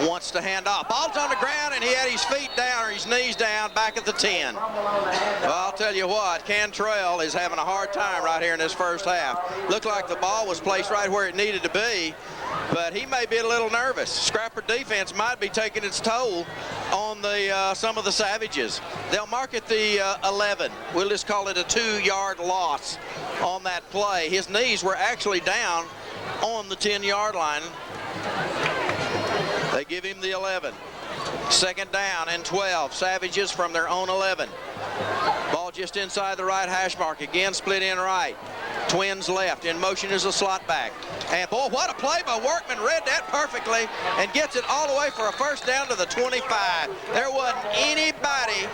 Wants to hand off. Ball's on the ground, and he had his feet down or his knees down back at the 10. Well, I'll tell you what, Cantrell is having a hard time right here in this first half. Looked like the ball was placed right where it needed to be, but he may be a little nervous. Scrapper defense might be taking its toll on the some of the Savages. They'll mark it the 11. We'll just call it a 2-yard loss on that play. His knees were actually down on the 10-yard line. They give him the 11. Second down and 12. Savages from their own 11. Ball just inside the right hash mark. Again, split in right. Twins left. In motion is a slot back. And boy, what a play by Workman. Read that perfectly and gets it all the way for a first down to the 25. There wasn't anybody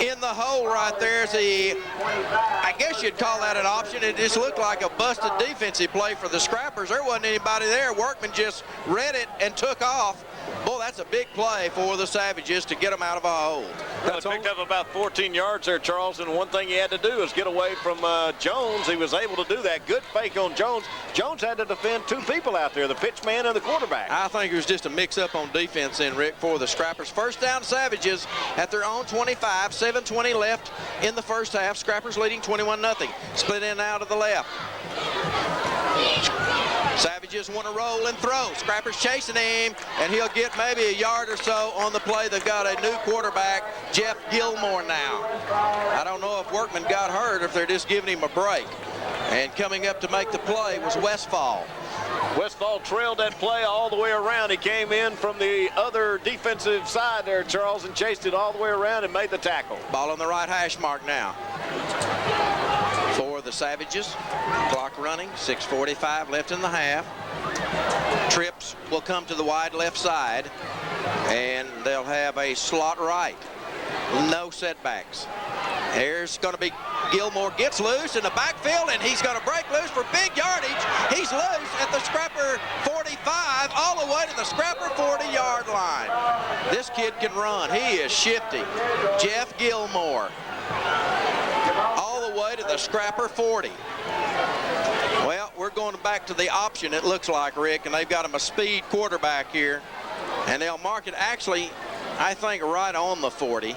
in the hole right there. I guess you'd call that an option. It just looked like a busted defensive play for the Scrappers. There wasn't anybody there. Workman just read it and took off. Boy, that's a big play for the Savages to get them out of a hole. Well, picked up about 14 yards there, Charles, and one thing he had to do is get away from Jones. He was able to do that. Good fake on Jones. Jones had to defend two people out there, the pitch man and the quarterback. I think it was just a mix-up on defense then, Rick, for the Scrappers. First down, Savages at their own 25. 7:20 left in the first half. Scrappers leading 21-0. Split in out of the left. Savages want to roll and throw. Scrappers chasing him, and he'll get maybe a yard or so on the play. They've got a new quarterback, Jeff Gilmore now. I don't know if Workman got hurt or if they're just giving him a break. And coming up to make the play was Westfall. Westfall trailed that play all the way around. He came in from the other defensive side there, Charles, and chased it all the way around and made the tackle. Ball on the right hash mark now for the Savages. Clock running, 6:45 left in the half. Trips will come to the wide left side, and they'll have a slot right. No setbacks. There's going to be Gilmore gets loose in the backfield, and he's going to break loose for big yardage. He's loose at the Scrapper 45, all the way to the Scrapper 40-yard line. This kid can run. He is shifty. Jeff Gilmore, all the way to the Scrapper 40. Well, we're going back to the option, it looks like, Rick, and they've got him a speed quarterback here, and they'll mark it actually, I think, right on the 40.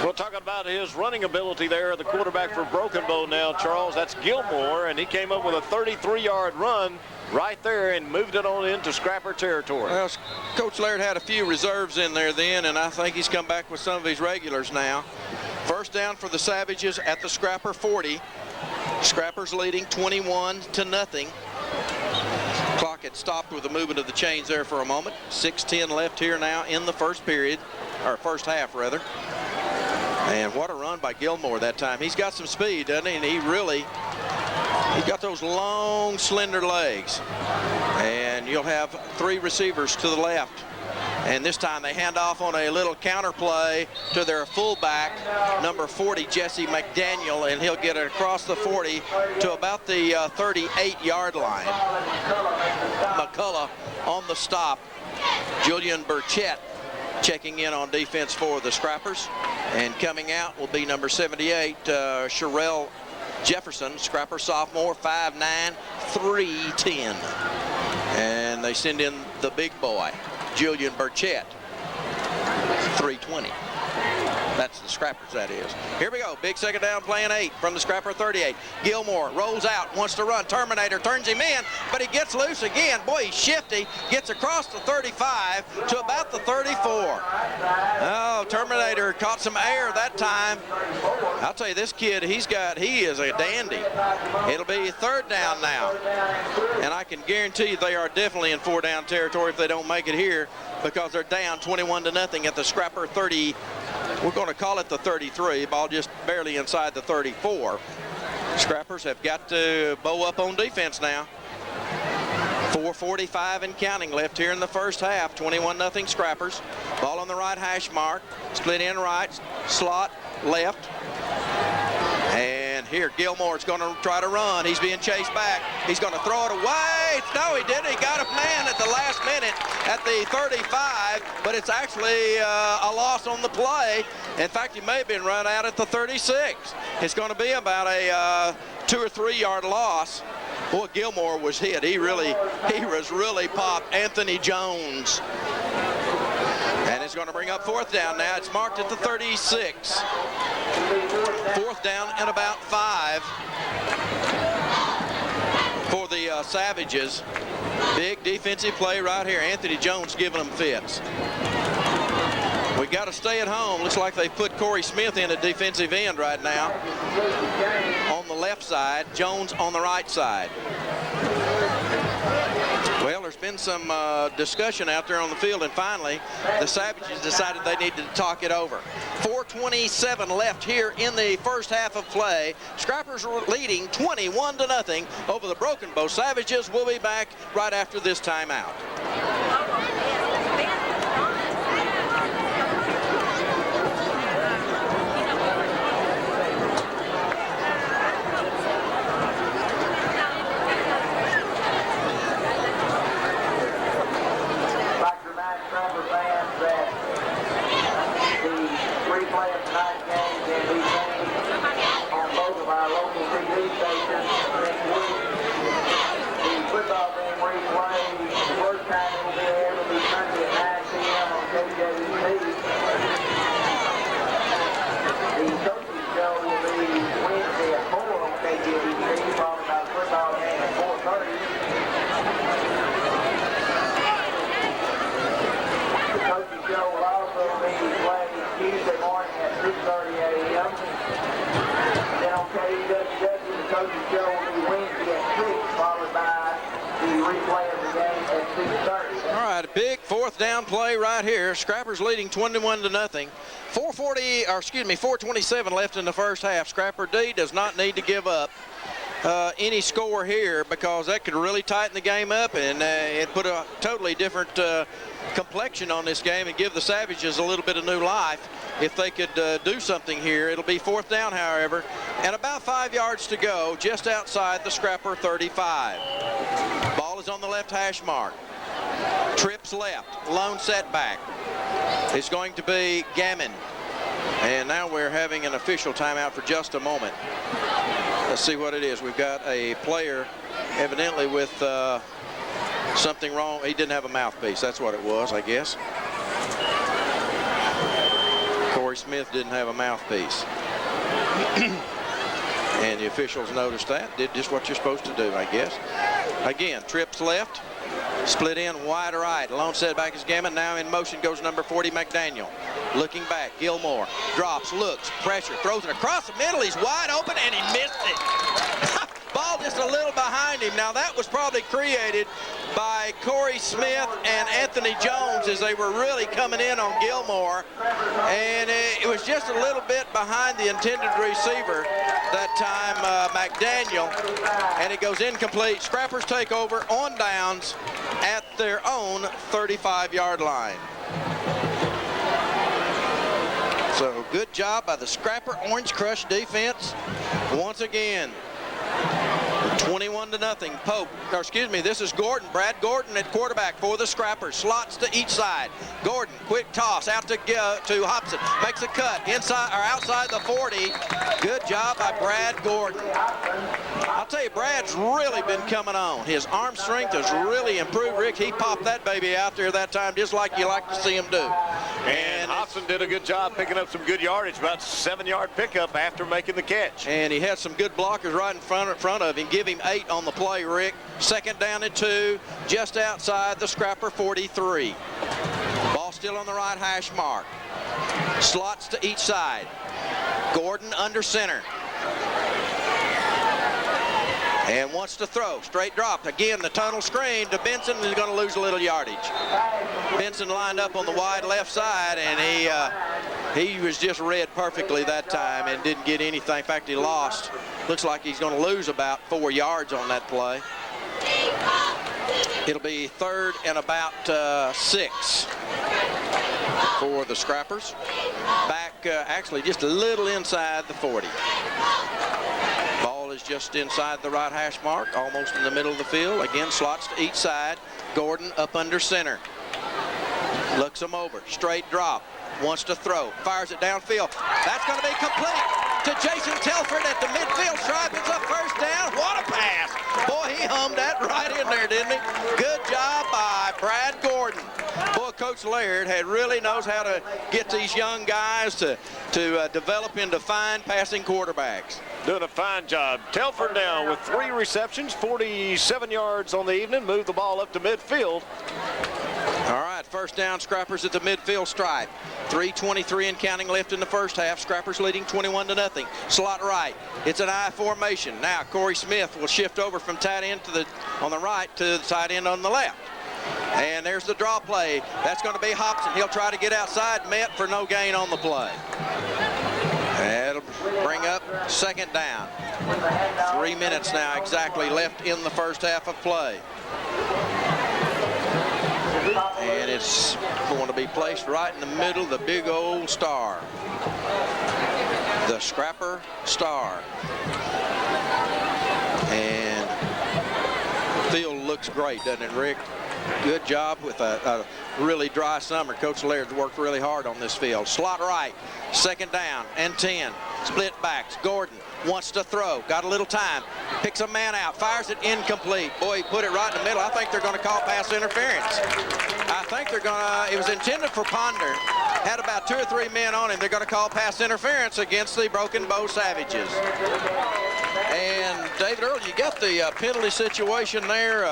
Well, talking about his running ability there, the quarterback for Broken Bow now, Charles, that's Gilmore, and he came up with a 33-yard run right there and moved it on into Scrapper territory. Well, Coach Laird had a few reserves in there then, and I think he's come back with some of his regulars now. First down for the Savages at the Scrapper 40. Scrappers leading 21-0. Clock had stopped with the movement of the chains there for a moment. 6:10 left here now in the first period, or first half rather. And what a run by Gilmore that time. He's got some speed, doesn't he? And he's got those long, slender legs. And you'll have three receivers to the left. And this time they hand off on a little counter play to their fullback, number 40, Jesse McDaniel, and he'll get it across the 40 to about the 38-yard line. McCullough on the stop. Julian Burchett checking in on defense for the Scrappers. And coming out will be number 78, Sherrell Jefferson, Scrapper sophomore, 5'9", 310. And they send in the big boy, Julian Burchett, 320. That's the Scrappers, that is. Here we go. Big second down, playing 8 from the Scrapper 38. Gilmore rolls out, wants to run. Terminator turns him in, but he gets loose again. Boy, he's shifty. Gets across the 35 to about the 34. Oh, Terminator caught some air that time. I'll tell you, this kid, he is a dandy. It'll be third down now. And I can guarantee you they are definitely in 4-down territory if they don't make it here, because they're down 21-0 at the Scrapper 30. We're going to call it the 33. Ball just barely inside the 34. Scrappers have got to bow up on defense now. 4:45 and counting left here in the first half. 21-0 Scrappers. Ball on the right hash mark. Split in right, slot left. And here Gilmore's going to try to run. He's being chased back. He's going to throw it away. No, he didn't. He got a man at the last minute at the 35, but it's actually a loss on the play. In fact, he may have been run out at the 36. It's going to be about a 2 or 3 yard loss. Boy, Gilmore was hit. He was really popped. Anthony Jones. And it's going to bring up fourth down now. It's marked at the 36. Fourth down and about 5 for the Savages. Big defensive play right here. Anthony Jones giving them fits. We we got to stay at home. Looks like they put Corey Smith in at defensive end right now on the left side, Jones on the right side. Well, there's been some discussion out there on the field, and finally the Savages decided they needed to talk it over. 4:27 left here in the first half of play. Scrappers are leading 21-0 over the Broken Bow Savages. We'll be back right after this timeout. Big fourth down play right here. Scrappers leading 21-0. 4:27 left in the first half. Scrapper D does not need to give up any score here, because that could really tighten the game up, and it put a totally different complexion on this game and give the Savages a little bit of new life if they could do something here. It'll be fourth down, however, and about 5 yards to go, just outside the Scrapper 35. Ball is on the left hash mark. Trips left, lone setback. It's going to be Gammon. And now we're having an official timeout for just a moment. Let's see what it is. We've got a player evidently with something wrong. He didn't have a mouthpiece. That's what it was, I guess. Corey Smith didn't have a mouthpiece. And the officials noticed that, did just what you're supposed to do, I guess. Again, trips left. Split in wide right. Lone setback is Gammon. Now in motion goes number 40, McDaniel. Looking back, Gilmore drops, looks, pressure, throws it across the middle. He's wide open, and he missed it. Ball just a little behind him. Now that was probably created by Corey Smith and Anthony Jones as they were really coming in on Gilmore. And it was just a little bit behind the intended receiver that time, McDaniel. And it goes incomplete. Scrappers take over on downs at their own 35-yard line. So good job by the Scrapper Orange Crush defense once again. 21-0. Pope, or excuse me, this is Gordon. Brad Gordon at quarterback for the Scrappers. Slots to each side. Gordon, quick toss out to Hobson. Makes a cut inside or outside the 40. Good job by Brad Gordon. I'll tell you, Brad's really been coming on. His arm strength has really improved, Rick. He popped that baby out there that time just like you like to see him do. And Hobson did a good job picking up some good yardage, about 7-yard pickup after making the catch. And he had some good blockers right in front of him. Give him 8 on the play, Rick. Second down and 2, just outside the Scrapper 43. Ball still on the right hash mark. Slots to each side. Gordon under center. And wants to throw. Straight drop. Again, the tunnel screen to Benson is going to lose a little yardage. Benson lined up on the wide left side, and he was just read perfectly that time and didn't get anything. In fact, he lost. Looks like he's going to lose about 4 yards on that play. It'll be third and about 6 for the Scrappers. Back actually just a little inside the 40. Ball is just inside the right hash mark, almost in the middle of the field. Again, slots to each side. Gordon up under center. Looks him over. Straight drop. Wants to throw. Fires it downfield. That's going to be complete to Jason Telford at the midfield stripe. It's a first down. What a pass. Boy, he hummed that right in there, didn't he? Good job by Brad Gordon. Boy, Coach Laird really knows how to get these young guys to develop into fine passing quarterbacks. Doing a fine job. Telford now with 3 receptions, 47 yards on the evening. Move the ball up to midfield. All right, first down, Scrappers at the midfield stripe. 3:23 and counting left in the first half. Scrappers leading 21-0. Slot right. It's an I formation. Now Corey Smith will shift over from tight end on the right to the tight end on the left. And there's the draw play. That's going to be Hobson. He'll try to get outside, met for no gain on the play. That'll bring up second down. 3 minutes now exactly left in the first half of play. And it's going to be placed right in the middle of the big old star. The Scrapper Star. And the field looks great, doesn't it, Rick? Good job with a really dry summer. Coach Laird's worked really hard on this field. Slot right, second down and 10. Split backs. Gordon wants to throw. Got a little time. Picks a man out. Fires it incomplete. Boy, he put it right in the middle. I think they're going to call pass interference. I think they're going to, it was intended for Ponder. Had about 2 or 3 men on him. They're going to call pass interference against the Broken Bow Savages. And David Earl, you got the penalty situation there.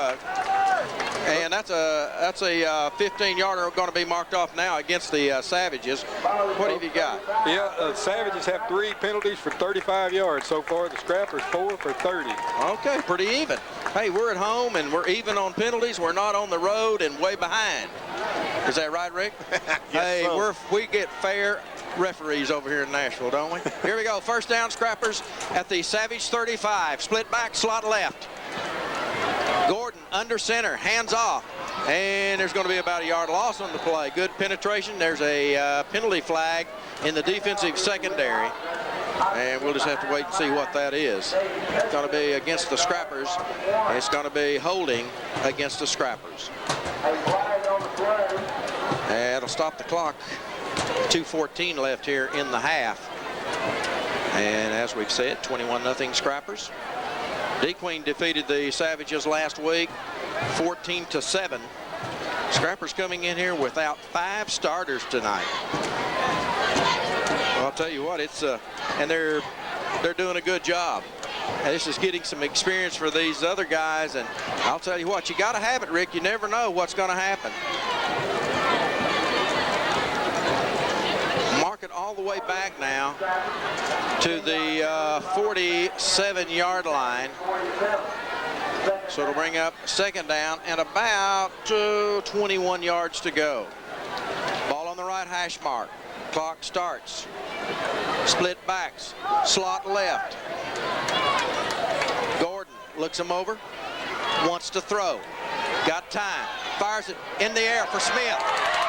And that's a 15-yarder going to be marked off now against the Savages. What have you got? Yeah, Savages have 3 penalties for 35 yards so far. The Scrappers 4 for 30. Okay, pretty even. Hey, we're at home and we're even on penalties. We're not on the road and way behind. Is that right, Rick? Hey, so. we get fair referees over here in Nashville, don't we? Here we go. First down, Scrappers at the Savage 35. Split back, slot left. Gordon under center, hands off, and there's going to be about a yard loss on the play. Good penetration. There's a penalty flag in the defensive secondary, and we'll just have to wait and see what that is. It's going to be against the Scrappers. It's going to be holding against the Scrappers. And it'll stop the clock. 2:14 left here in the half. And as we've said, 21-0 Scrappers. D-Queen defeated the Savages last week, 14-7. Scrappers coming in here without 5 starters tonight. Well, I'll tell you what, it's and they're doing a good job. And this is getting some experience for these other guys, and I'll tell you what, you got to have it, Rick. You never know what's going to happen. Mark it all the way back now to the 47-yard line. So it'll bring up second down and about 21 yards to go. Ball on the right hash mark. Clock starts. Split backs. Slot left. Gordon looks him over. Wants to throw. Got time. Fires it in the air for Smith.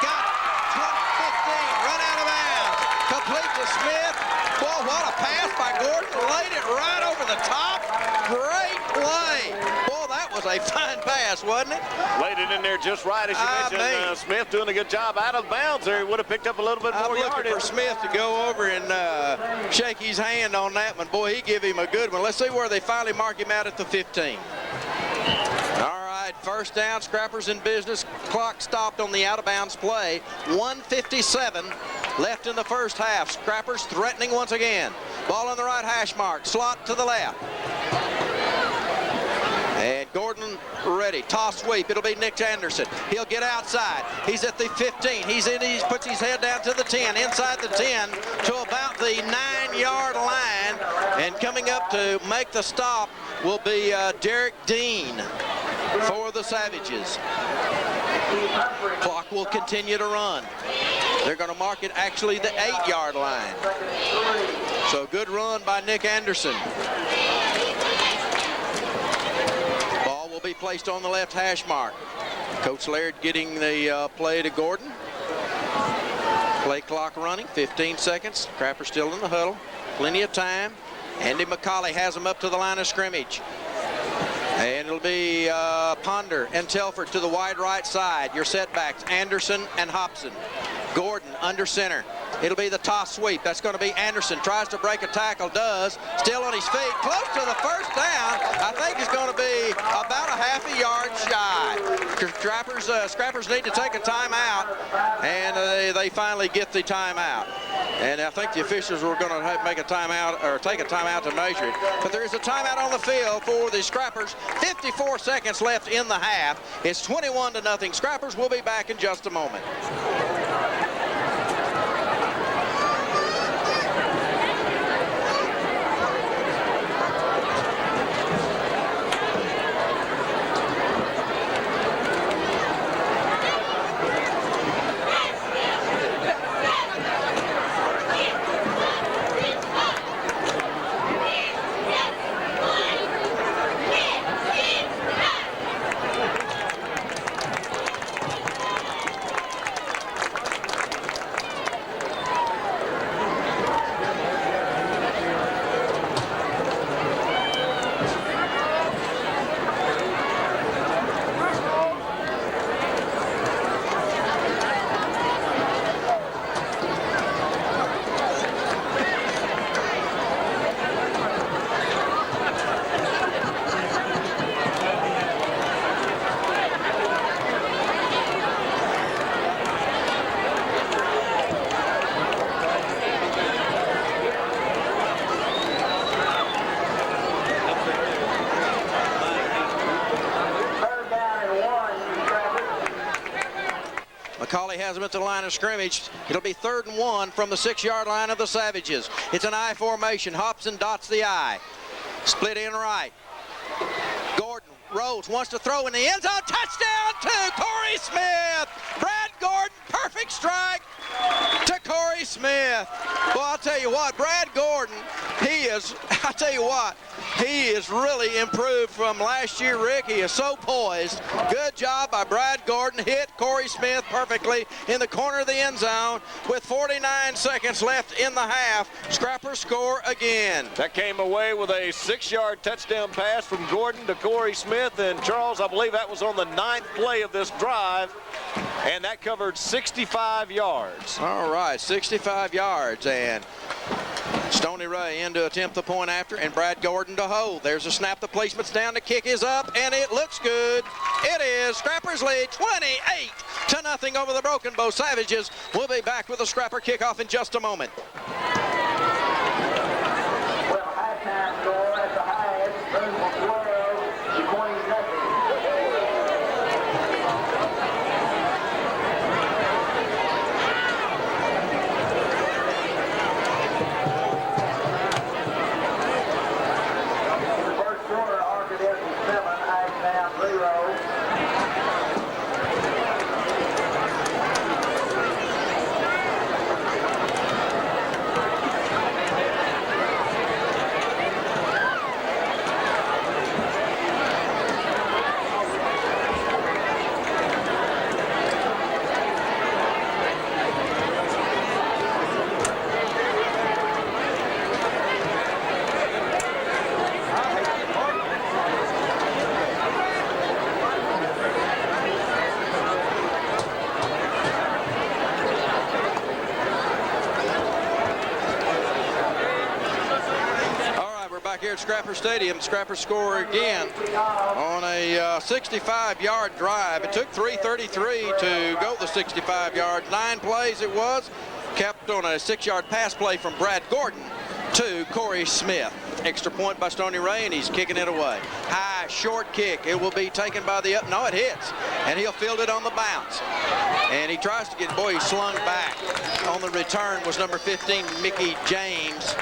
Got it. 15. Run out of bounds. Complete to Smith. Boy, what a pass by Gordon. Laid it right over the top. Great play. Boy, that was a fine pass, wasn't it? Laid it in there just right, as you mentioned. Smith doing a good job out of bounds there. He would have picked up a little bit more yardage. I'm looking for Smith to go over and shake his hand on that one. Boy, he give him a good one. Let's see where they finally mark him out at the 15. All right, first down, Scrappers in business. Clock stopped on the out-of-bounds play. 1:57 left in the first half. Scrappers threatening once again. Ball on the right hash mark. Slot to the left. And Gordon ready. Toss sweep. It'll be Nick Anderson. He'll get outside. He's at the 15. He's in. He puts his head down to the 10. Inside the 10 to about the 9-yard line. And coming up to make the stop will be Derek Dean for the Savages. Clock will continue to run. They're going to mark it actually the 8-yard line. So good run by Nick Anderson. Ball will be placed on the left hash mark. Coach Laird getting the play to Gordon. Play clock running, 15 seconds. Scrappers still in the huddle. Plenty of time. Andy McCauley has them up to the line of scrimmage. And it'll be Ponder and Telford to the wide right side. Your setbacks, Anderson and Hobson. Gordon under center. It'll be the toss sweep. That's going to be Anderson. Tries to break a tackle, does. Still on his feet. Close to the first down. I think it's going to be about a half a yard shy. Scrappers need to take a timeout, and they finally get the timeout. And I think the officials were going to make a timeout or take a timeout to measure it. But there is a timeout on the field for the Scrappers. 54 seconds left in the half. It's 21-0. Scrappers will be back in just a moment. McCauley has him at the line of scrimmage. It'll be 3rd and 1 from the 6-yard line of the Savages. It's an I formation. Hobson dots the I. Split in right. Gordon rolls, wants to throw in the end zone. Touchdown to Corey Smith. Brad Gordon, perfect strike to Corey Smith. Well, I'll tell you what, Brad Gordon, he is really improved from last year, Rick. He is so poised. Good job by Brad Gordon. Hit Corey Smith perfectly in the corner of the end zone with 49 seconds left in the half. Scrappers score again. That came away with a 6-yard touchdown pass from Gordon to Corey Smith. And Charles, I believe that was on the 9th play of this drive. And that covered 65 yards. All right, 65 yards. And Stony Ray in to attempt the point after, and Brad Gordon to hold. There's a snap. The placement's down. The kick is up, and it looks good. It is. Scrappers lead 28-0 over the Broken Bow Savages. We'll be back with a Scrapper kickoff in just a moment. Well, halftime score at the highest, 12 to 20 nothing. Here at Scrapper Stadium. Scrappers score again on a 65-yard drive. It took 3:33 to go the 65 yards. 9 plays it was. Kept on a 6-yard pass play from Brad Gordon to Corey Smith. Extra point by Stony Ray, and he's kicking it away. High, short kick. It will be taken by the up. No, it hits, and he'll field it on the bounce. And he tries to get, boy, he slung back. On the return was number 15, Mickey James.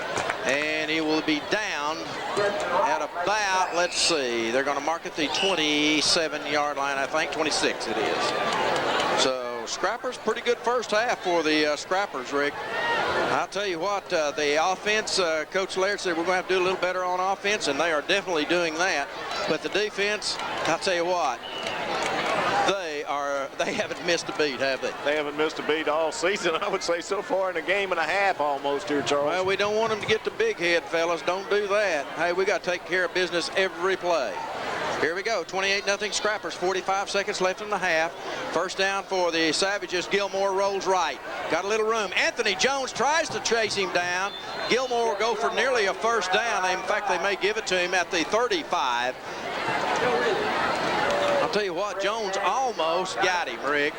And he will be down at about, let's see, they're going to mark it the 27-yard line, I think, 26 it is. So Scrappers, pretty good first half for the Scrappers, Rick. I'll tell you what, the offense, Coach Laird said we're going to have to do a little better on offense, and they are definitely doing that. But the defense, I'll tell you what, they haven't missed a beat, have they? They haven't missed a beat all season, I would say, so far in a game and a half almost here, Charles. Well, we don't want them to get the big head, fellas. Don't do that. Hey, we got to take care of business every play. Here we go, 28-0 Scrappers, 45 seconds left in the half. First down for the Savages. Gilmore rolls right. Got a little room. Anthony Jones tries to chase him down. Gilmore will go for nearly a first down. In fact, they may give it to him at the 35. I'll tell you what, Jones almost got him, Rick.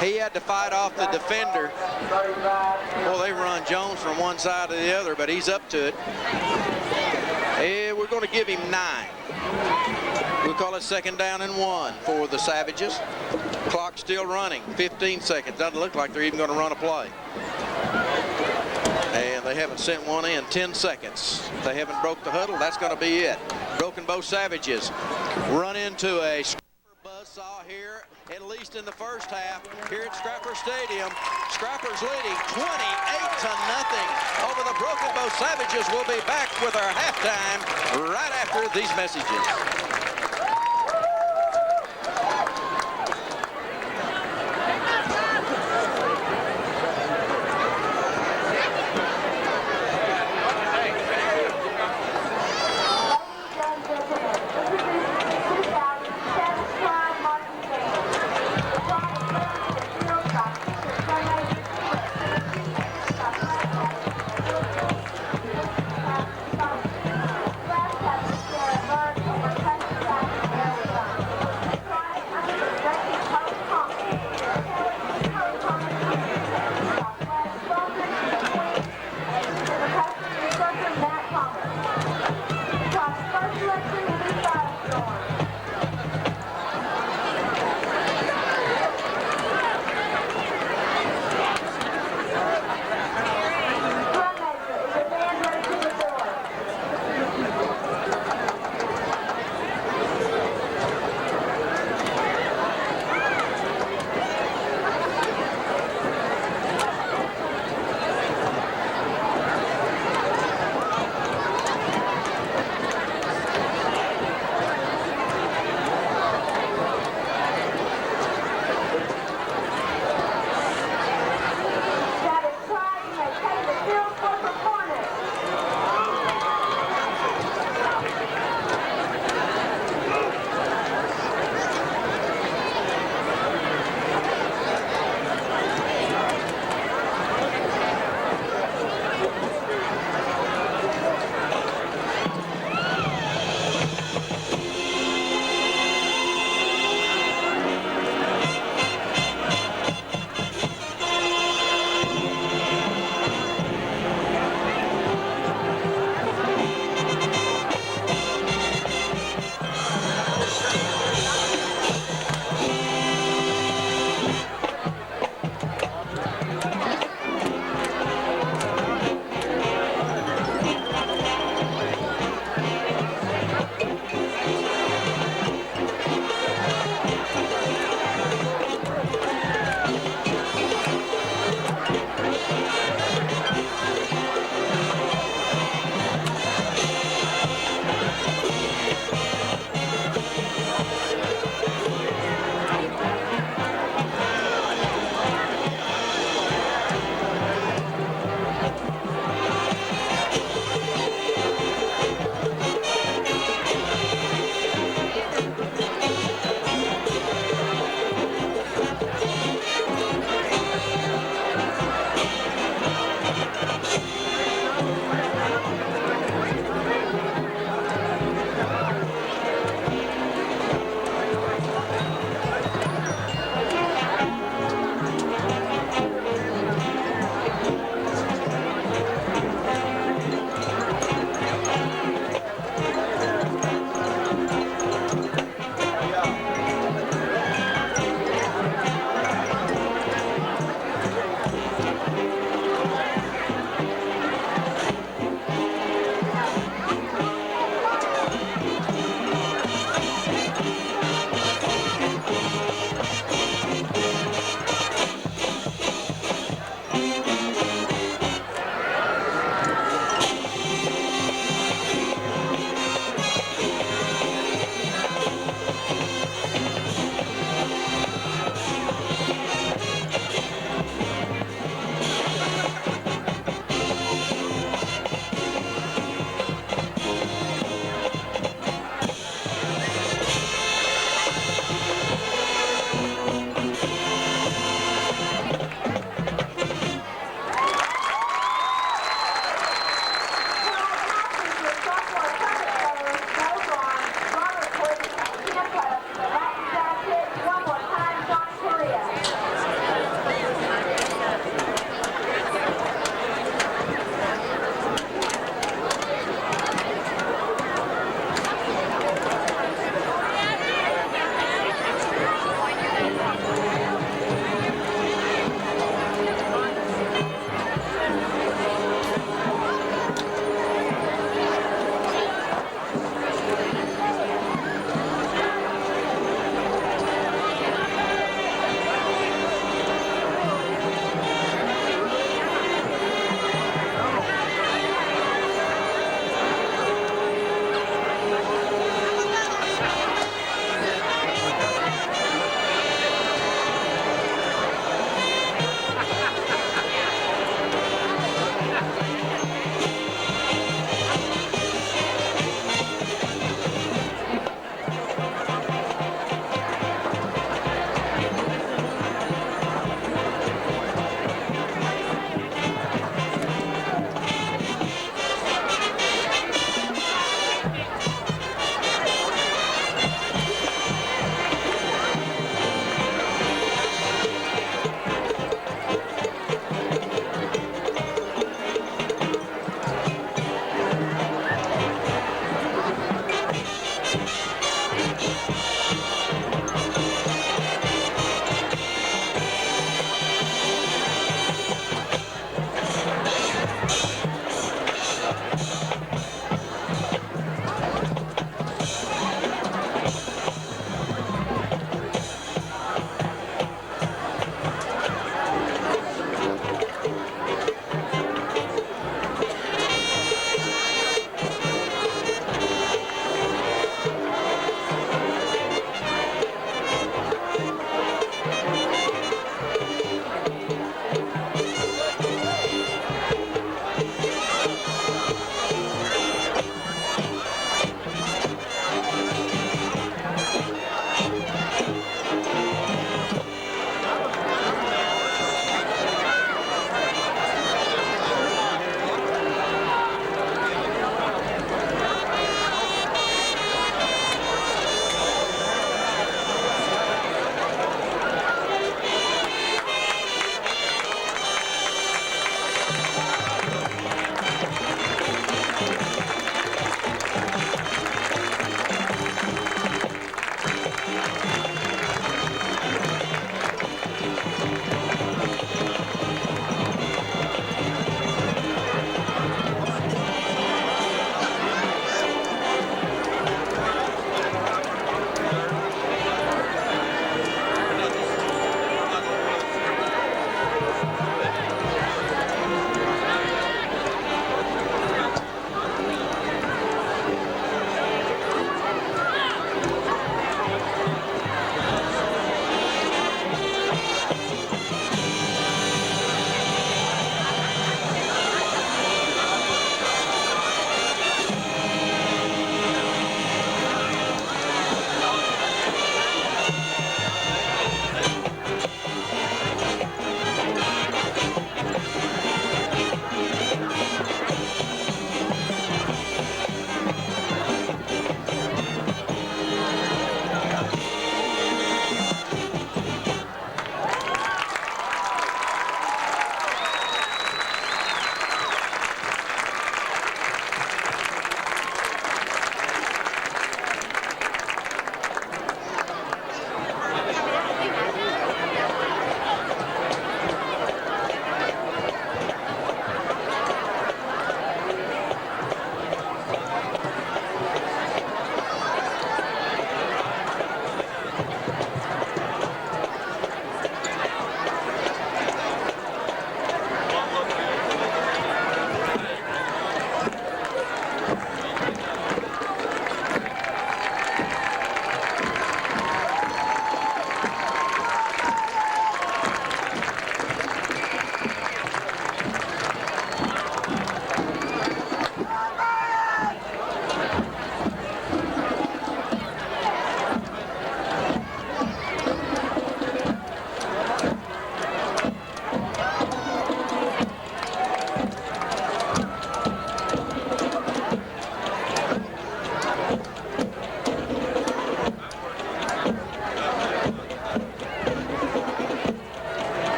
He had to fight off the defender. Well, they run Jones from one side to the other, but he's up to it. And we're going to give him 9. We'll call it 2nd down and 1 for the Savages. Clock still running, 15 seconds. Doesn't look like they're even going to run a play. And they haven't sent one in. 10 seconds. If they haven't broke the huddle, that's going to be it. Broken Bow Savages run into a buzzsaw here, at least in the first half, here at Scrapper Stadium. Scrappers leading 28-0 over the Broken Bow Savages. We'll be back with our halftime right after these messages.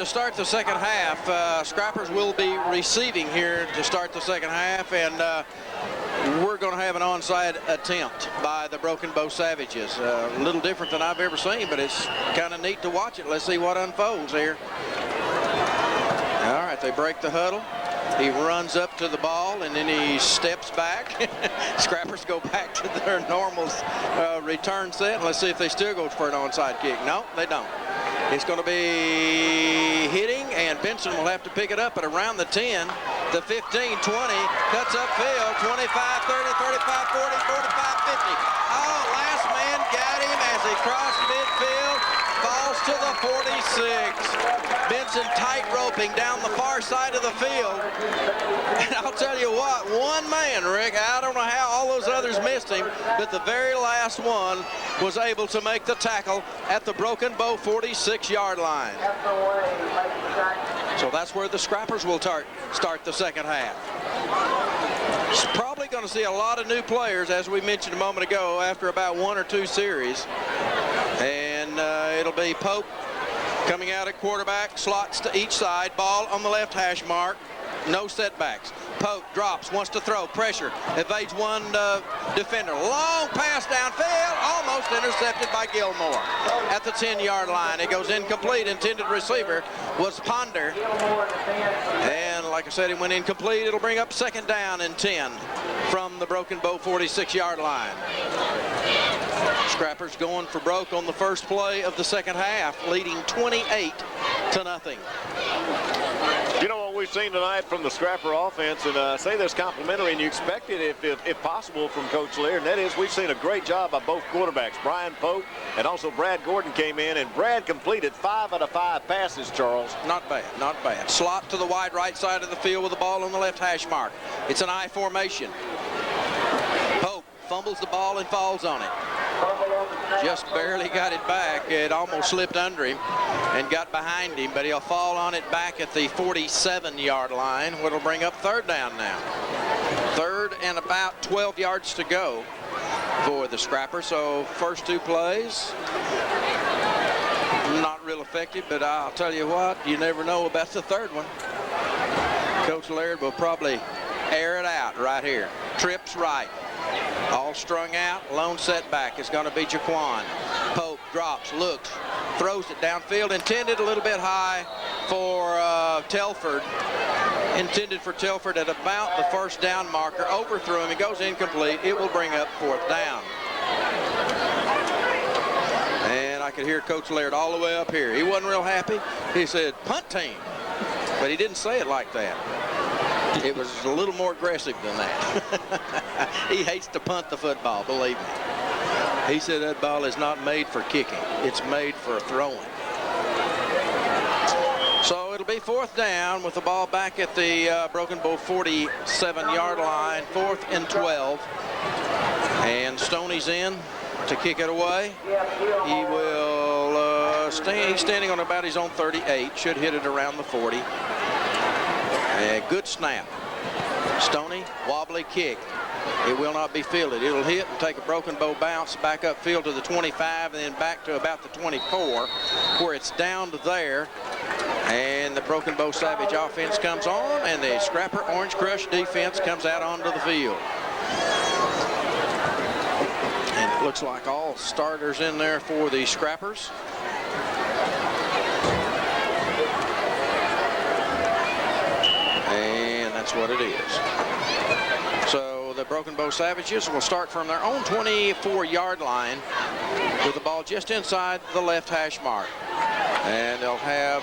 start the second half. Scrappers will be receiving here to start the second half, and we're going to have an onside attempt by the Broken Bow Savages. A little different than I've ever seen, but it's kind of neat to watch it. Let's see what unfolds here. All right, they break the huddle. He runs up to the ball, and then he steps back. Scrappers go back to their normal return set. Let's see if they still go for an onside kick. No, they don't. It's going to be hitting, and Benson will have to pick it up at around the 10, the 15, 20, cuts upfield, 25, 30, 35, 40, 45, 50. Oh, last man got him as he crossed midfield, falls to the 46. Benson tight roping down the far side of the field. And I'll tell you what, one man, Rick, I don't know how all those others missed him, but the very last one was able to make the tackle at the Broken Bow 46-yard line. So that's where the Scrappers will start the second half. It's probably going to see a lot of new players, as we mentioned a moment ago, after about 1 or 2 series. And it'll be Pope coming out at quarterback, slots to each side, ball on the left hash mark, no setbacks. Pope drops, wants to throw, pressure, evades one defender. Long pass downfield, almost intercepted by Gilmore at the 10-yard line. It goes incomplete. Intended receiver was Ponder. And like I said, it went incomplete. It'll bring up second down and 10 from the Broken Bow 46-yard line. Scrappers going for broke on the first play of the second half, leading 28-0. You know what we've seen tonight from the Scrapper offense, and say this complimentary, and you expect it if possible from Coach Laird, and that is we've seen a great job by both quarterbacks. Brian Pope and also Brad Gordon came in, and Brad completed 5 out of 5 passes, Charles. Not bad, not bad. Slot to the wide right side of the field with the ball on the left hash mark. It's an I formation. Pope fumbles the ball and falls on it. Just barely got it back. It almost slipped under him and got behind him, but he'll fall on it back at the 47-yard line, which will bring up third down now. Third and about 12 yards to go for the Scrapper. So first 2 plays, not real effective, but I'll tell you what, you never know about the third one. Coach Laird will probably air it out right here. Trips right. All strung out, lone setback is going to be Jaquan. Pope drops, looks, throws it downfield, intended a little bit high for Telford. Intended for Telford at about the first down marker, overthrew him, it goes incomplete. It will bring up fourth down. And I could hear Coach Laird all the way up here. He wasn't real happy. He said, punt team, but he didn't say it like that. It was a little more aggressive than that. He hates to punt the football, believe me. He said that ball is not made for kicking. It's made for throwing. So it'll be fourth down with the ball back at the Broken Bow 47-yard line, 4th and 12. And Stoney's in to kick it away. He will he's standing on about his own 38. Should hit it around the 40. A good snap. Stoney, wobbly kick. It will not be fielded. It'll hit and take a Broken Bow bounce back upfield to the 25 and then back to about the 24, where it's down to there. And the Broken Bow Savage offense comes on, and the Scrapper Orange Crush defense comes out onto the field. And it looks like all starters in there for the Scrappers. That's what it is. So the Broken Bow Savages will start from their own 24-yard line with the ball just inside the left hash mark. And they'll have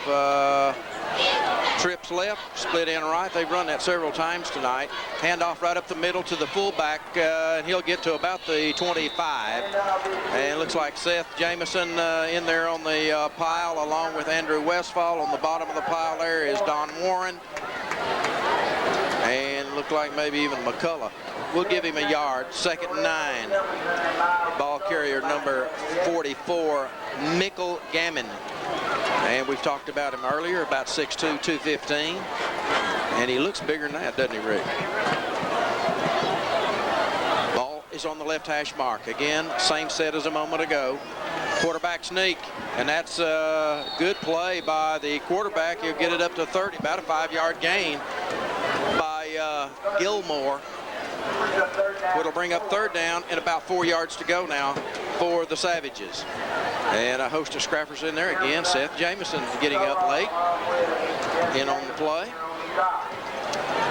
trips left, split in right. They've run that several times tonight. Handoff right up the middle to the fullback, and he'll get to about the 25. And it looks like Seth Jameson in there on the pile, along with Andrew Westfall. On the bottom of the pile there is Don Warren. And looked like maybe even McCullough. We'll give him a yard. 2nd and 9. Ball carrier number 44, Mickle Gammon. And we've talked about him earlier, about 6'2", 215. And he looks bigger than that, doesn't he, Rick? Ball is on the left hash mark. Again, same set as a moment ago. Quarterback sneak, and that's a good play by the quarterback. He'll get it up to 30, about a 5-yard gain by Gilmore. It'll bring up third down and about 4 yards to go now for the Savages. And a host of scrappers in there again. Seth Jameson getting up late in on the play.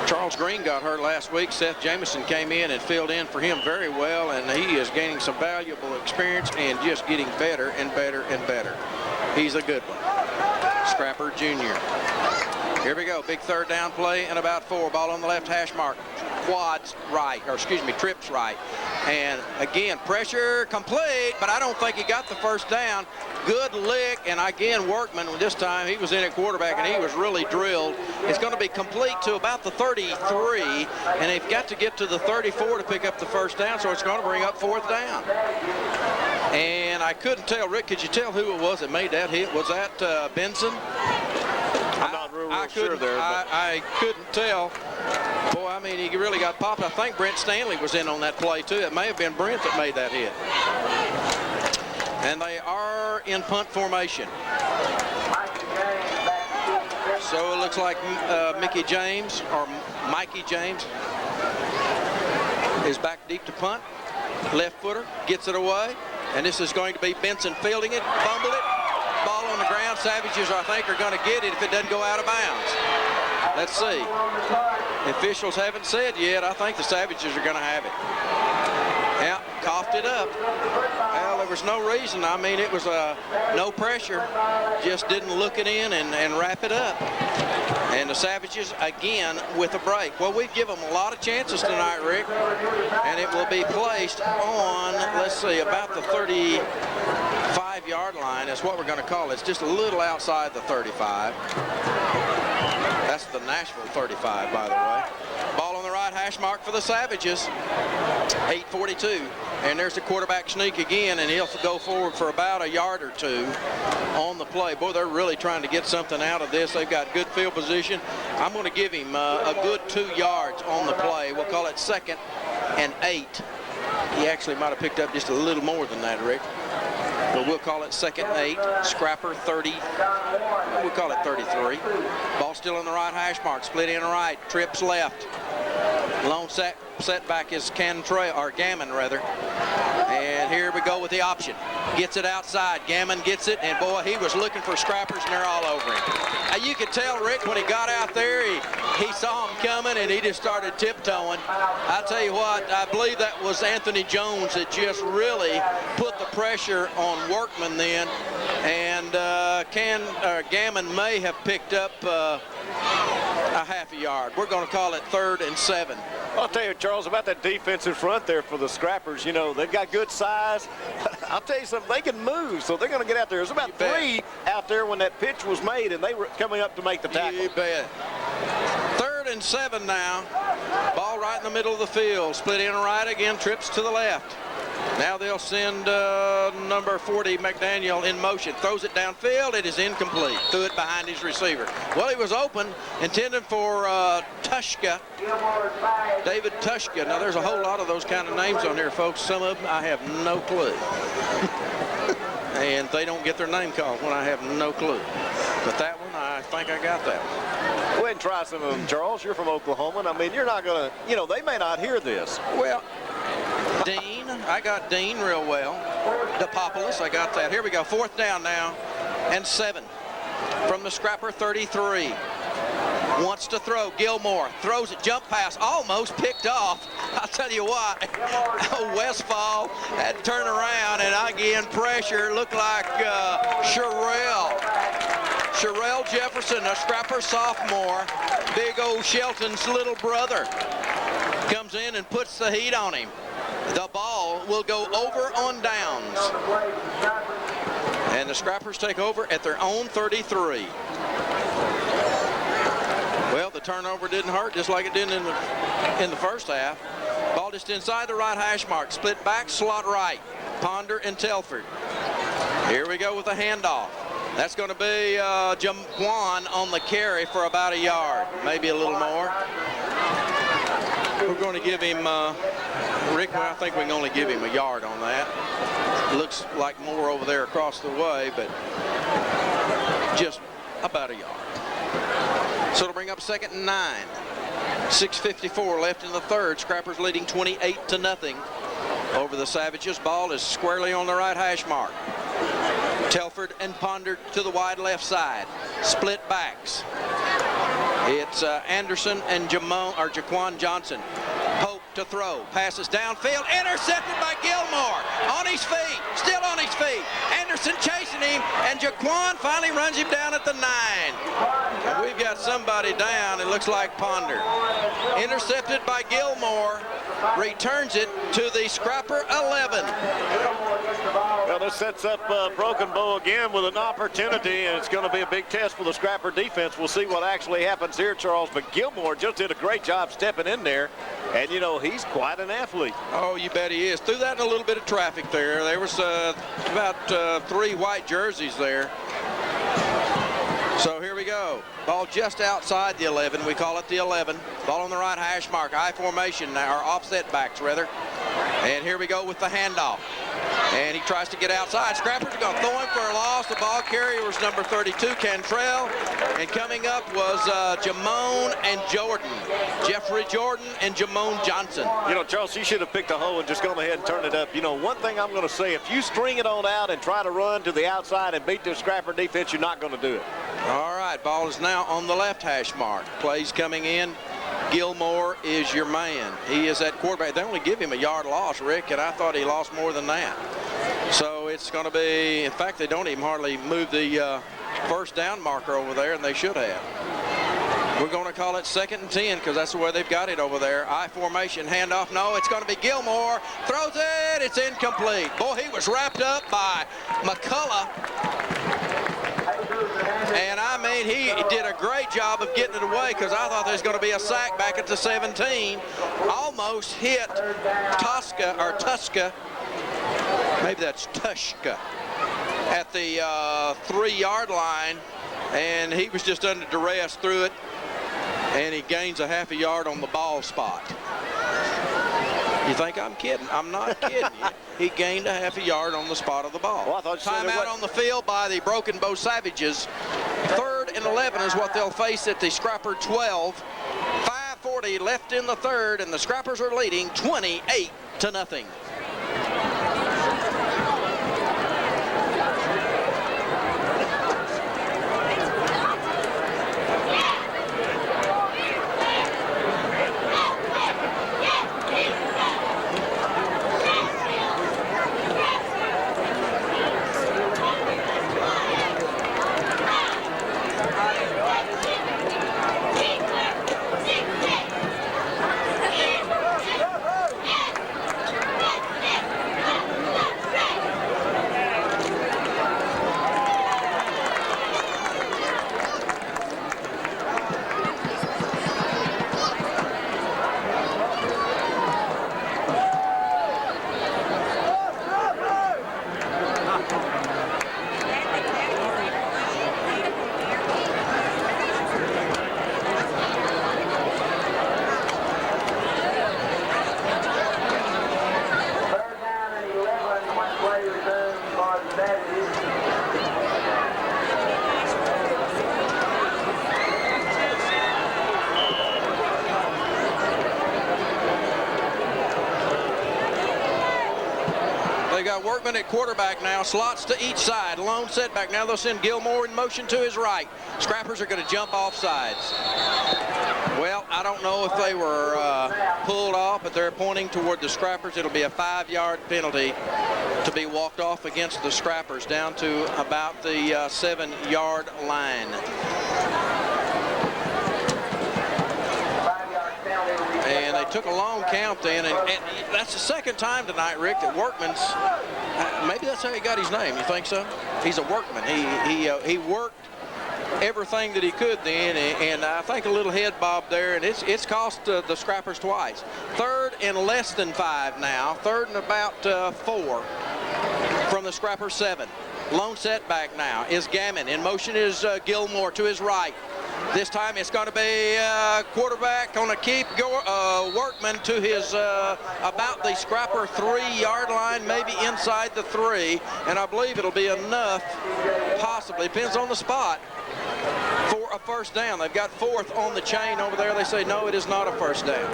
Charles Green got hurt last week. Seth Jameson came in and filled in for him very well, and he is gaining some valuable experience and just getting better and better and better. He's a good one. Scrapper Jr. Here we go. Big third down play and about 4. Ball on the left hash mark. Quads right, or excuse me, trips right. And again, pressure complete, but I don't think he got the first down. Good lick, and again, Workman, this time he was in at quarterback and he was really drilled. It's going to be complete to about the 33, and they've got to get to the 34 to pick up the first down, so it's going to bring up 4th down. And I couldn't tell, Rick, could you tell who it was that made that hit? Was that Benson? I'm not real sure there. I couldn't tell. Boy, I mean, he really got popped. I think Brent Stanley was in on that play, too. It may have been Brent that made that hit. And they are in punt formation. So it looks like Mickey James, or Mikey James, is back deep to punt. Left footer, gets it away. And this is going to be Benson fielding it, fumbled it. Ball on the ground. Savages, I think, are going to get it if it doesn't go out of bounds. Let's see. The officials haven't said yet. I think the Savages are going to have it. Yeah, coughed it up. Well, there was no reason. I mean, it was no pressure. Just didn't look it in and wrap it up. And the Savages, again, with a break. Well, we've given them a lot of chances tonight, Rick. And it will be placed on, let's see, about the 35-yard line. That's what we're going to call it. It's just a little outside the 35. That's the Nashville 35, by the way. Ball on the right hash mark for the Savages. 8:42. And there's the quarterback sneak again, and he'll go forward for about a yard or 2 on the play. Boy, they're really trying to get something out of this. They've got good field position. I'm going to give him a good 2 yards on the play. We'll call it 2nd and 8. He actually might have picked up just a little more than that, Rick. But we'll call it 2nd and 8. Scrapper 30. We'll call it 33. Ball still in the right hash mark. Split in right. Trips left. Lone setback is Gammon rather. And here we go with the option. Gets it outside. Gammon gets it, and boy, he was looking for scrappers, and they're all over him. You could tell, Rick, when he got out there, he saw him coming, and he just started tiptoeing. I tell you what, I believe that was Anthony Jones that just really put the pressure on Workman then, and Gammon may have picked up a half a yard. We're going to call it 3rd and 7. I'll tell you, Charles, about that defense in front there for the Scrappers. You know, they've got good size. I'll tell you something, they can move, so they're going to get out there. There's about 3 out there when that pitch was made, and they were coming up to make the tackle. You bet. 3rd and 7 now. Ball right in the middle of the field. Split in right again, trips to the left. Now they'll send number 40, McDaniel, in motion. Throws it downfield. It is incomplete. Threw it behind his receiver. Well, he was open, intended for Tushka, David Tushka. Now, there's a whole lot of those kind of names on here, folks. Some of them I have no clue. And they don't get their name called when I have no clue. But that one, I think I got that one. Go ahead and try some of them, Charles. You're from Oklahoma. I mean, you're not going to, you know, they may not hear this. Well, Dean, I got Dean real well. DePopoulos, I got that. Here we go, 4th down now, and 7 from the Scrapper 33. Wants to throw. Gilmore throws it, jump pass, almost picked off. I'll tell you what, Westfall had to turn around, and again, pressure. Looked like Sherrell Jefferson, a Scrapper sophomore, big old Shelton's little brother, comes in and puts the heat on him. The ball will go over on downs. And the Scrappers take over at their own 33. Well, the turnover didn't hurt, just like it did in the first half. Ball just inside the right hash mark. Split back, slot right. Ponder and Telford. Here we go with the handoff. That's going to be Jaquan on the carry for about a yard, maybe a little more. We're going to give him, Rick, I think we can only give him a yard on that. Looks like more over there across the way, but just about a yard. So it'll bring up 2nd and 9. 6:54 left in the third. Scrappers leading 28-0 over the Savages. Ball is squarely on the right hash mark. Telford and Ponder to the wide left side. Split backs. It's Anderson and Jaquan Johnson. Pope to throw. Passes downfield. Intercepted by Gilmore. On his feet. Still on his feet. Anderson chasing him. And Jaquan finally runs him down at the 9. And we've got somebody down. It looks like Ponder. Intercepted by Gilmore. Returns it to the Scrapper 11. Well, this sets up Broken Bow again with an opportunity, and it's going to be a big test for the Scrapper defense. We'll see what actually happens here, Charles. But Gilmore just did a great job stepping in there, and, you know, he's quite an athlete. Oh, you bet he is. Threw that in a little bit of traffic there. There was about 3 white jerseys there. So here we go. Ball just outside the 11. We call it the 11. Ball on the right hash mark. I formation now, or offset backs rather. And here we go with the handoff. And he tries to get outside. Scrappers are going to throw him for a loss. The ball carrier was number 32, Cantrell. And coming up was Jamone and Jordan. Jeffrey Jordan and Jamone Johnson. You know, Charles, you should have picked a hole and just gone ahead and turned it up. You know, one thing I'm going to say, if you string it on out and try to run to the outside and beat the Scrapper defense, you're not going to do it. All right, ball is now on the left hash mark. Plays coming in. Gilmore is your man. He is at quarterback. They only give him a yard loss, Rick, and I thought he lost more than that. So it's going to be, in fact, they don't even hardly move the first down marker over there, and they should have. We're going to call it 2nd and 10 because that's the way they've got it over there. I formation, handoff. No, it's going to be Gilmore. Throws it. It's incomplete. Boy, he was wrapped up by McCullough. And I mean, he did a great job of getting it away because I thought there was going to be a sack back at the 17. Almost hit Tuska. Maybe that's Tushka at the 3-yard line. And he was just under duress through it. And he gains a half a yard on the ball spot. You think I'm kidding? I'm not kidding you. He gained a half a yard on the spot of the ball. Well, I thought you said timeout on the field by the Broken Bow Savages. 3rd and 11 is what they'll face at the Scrapper 12. 5:40 left in the third, and the Scrappers are leading 28-0. Workman at quarterback now, slots to each side, lone setback. Now they'll send Gilmore in motion to his right. Scrappers are going to jump off sides. Well, I don't know if they were pulled off, but they're pointing toward the Scrappers. It'll be a 5-yard penalty to be walked off against the Scrappers down to about the 7-yard line. And they took a long count then, and that's the second time tonight, Rick, that Workman's, maybe that's how he got his name. You think so? He's a workman. He worked everything that he could then, and I think a little head bob there, and it's cost the Scrappers twice. 3rd and less than 5 now. 3rd and about 4 from the Scrapper 7. Lone setback now is Gammon. In motion is Gilmore to his right. This time it's going to be quarterback going to keep Workman to his about the Scrapper 3-yard line, maybe inside the 3, and I believe it'll be enough, possibly, depends on the spot, for a first down. They've got 4th on the chain over there. They say no, it is not a first down.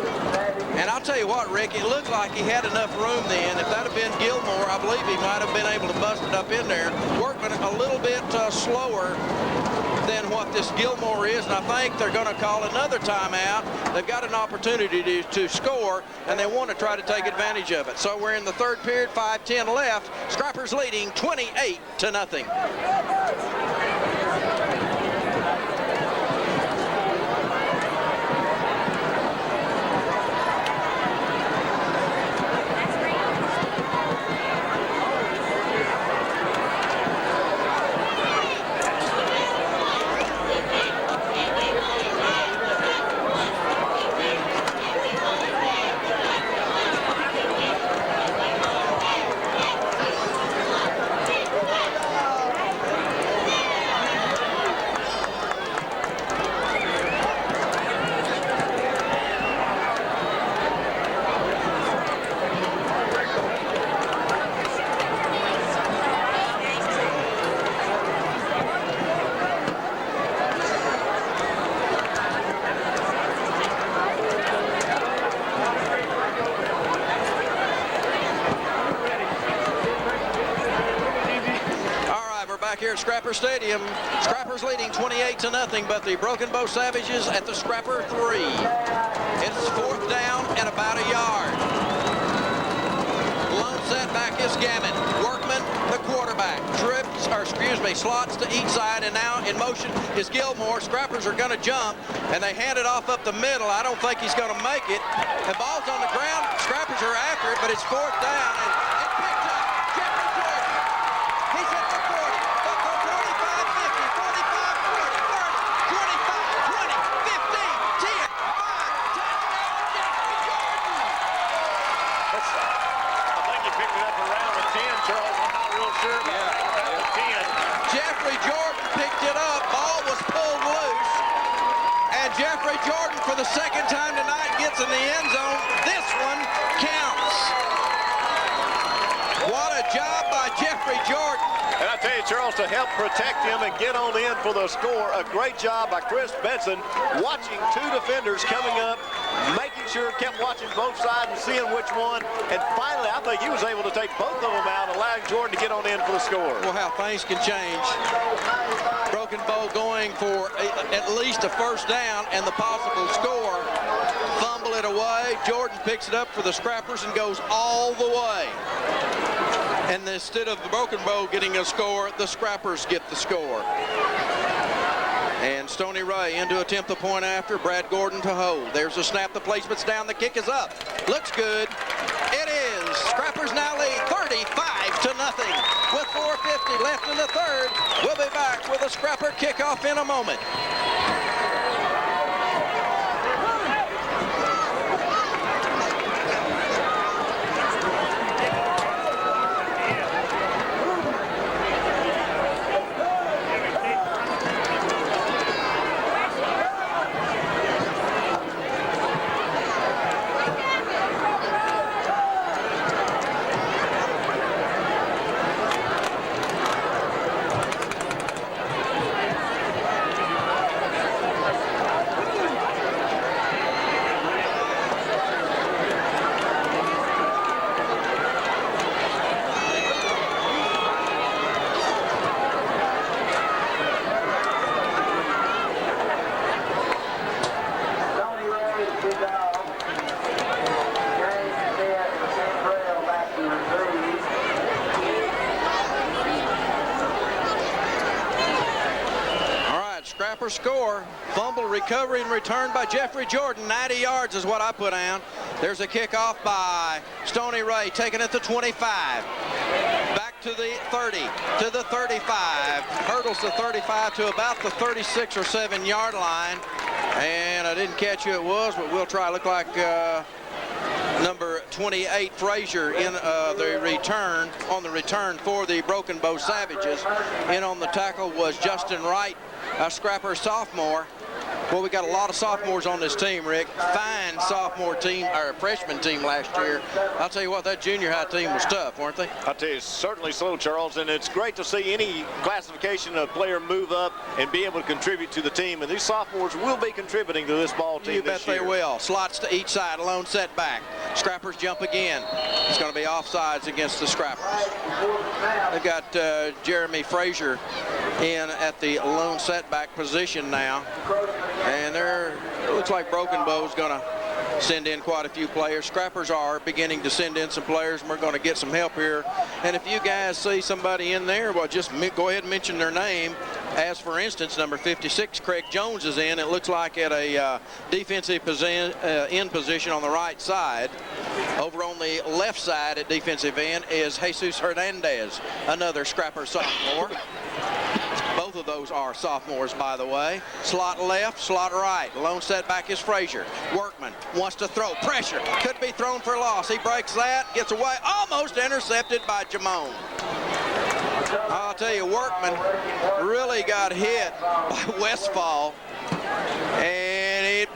And I'll tell you what, Rick, it looked like he had enough room then. If that had been Gilmore, I believe he might have been able to bust it up in there. Workman a little bit slower than what this Gilmore is, and I think they're going to call another timeout. They've got an opportunity to score, and they want to try to take advantage of it. So we're in the 3rd period, 5:10 left. Scrappers leading 28-0. Here at Scrapper Stadium. Scrappers leading 28-0, but the Broken Bow Savages at the Scrapper 3. It's 4th down and about a yard. Lone setback is Gammon. Workman, the quarterback. Slots to each side, and now in motion is Gilmore. Scrappers are going to jump, and they hand it off up the middle. I don't think he's going to make it. The ball's on the ground. Scrappers are after it, but it's 4th down, and it picked up Jeffrey Jordan. He's at the 40, the 45, 50, 45, 40, 30, 25, 20, 15, 10, 5, touchdown, Jeffrey Jordan. I think he picked it up around the 10, Charles. I'm not real sure about the 10. Jeffrey Jordan picked it up. Ball was pulled loose. And Jeffrey Jordan, for the second time tonight, gets in the end zone. This one counts. What a job by Jeffrey Jordan. And I tell you, Charles, to help protect him and get on in for the score, a great job by Chris Benson, watching two defenders coming up, making sure, kept watching both sides and seeing which one. And finally, I think he was able to take both of them out, allowing Jordan to get on in for the score. Well, how things can change. Broken Bow going for at least a first down and the possible score. Fumble it away. Jordan picks it up for the Scrappers and goes all the way. And instead of the Broken Bow getting a score, the Scrappers get the score. And Stony Ray in to attempt the point after. Brad Gordon to hold. There's a snap. The placement's down. The kick is up. Looks good. It is. Scrappers now lead 35-0 with 4:50 left in the third. We'll be back with a Scrapper kickoff in a moment. Score, fumble, recovery, and return by Jeffrey Jordan. 90 yards is what I put down. There's a kickoff by Stony Ray, taking it to 25. Back to the 30, to the 35. Hurdles the 35 to about the 36 or 7 yard line. And I didn't catch who it was, but we'll try. Look like number 28, Frazier, in the return, on the return for the Broken Bow Savages. In on the tackle was Justin Wright, a Scrapper sophomore. Well, we got a lot of sophomores on this team, Rick. Fine sophomore team, or freshman team last year. I'll tell you what, that junior high team was tough, weren't they? I'll tell you, certainly so, Charles, and it's great to see any classification of player move up and be able to contribute to the team, and these sophomores will be contributing to this ball team. You bet this year. they will. Slots to each side, lone setback. Scrappers jump again. It's going to be offsides against the Scrappers. They've got Jeremy Frazier in at the lone setback position now, and it looks like Broken Bow's going to send in quite a few players. Scrappers are beginning to send in some players, and we're going to get some help here. And if you guys see somebody in there, well, just go ahead and mention their name. As for instance, number 56, Craig Jones is in. It looks like at a defensive end position on the right side. Over on the left side at defensive end is Jesus Hernandez, another Scrapper sophomore. Both of those are sophomores, by the way. Slot left, slot right. Lone setback is Frazier. Workman wants to throw. Pressure. Could be thrown for a loss. He breaks that, gets away. Almost intercepted by Jamone. I'll tell you, Workman really got hit by Westfall. And he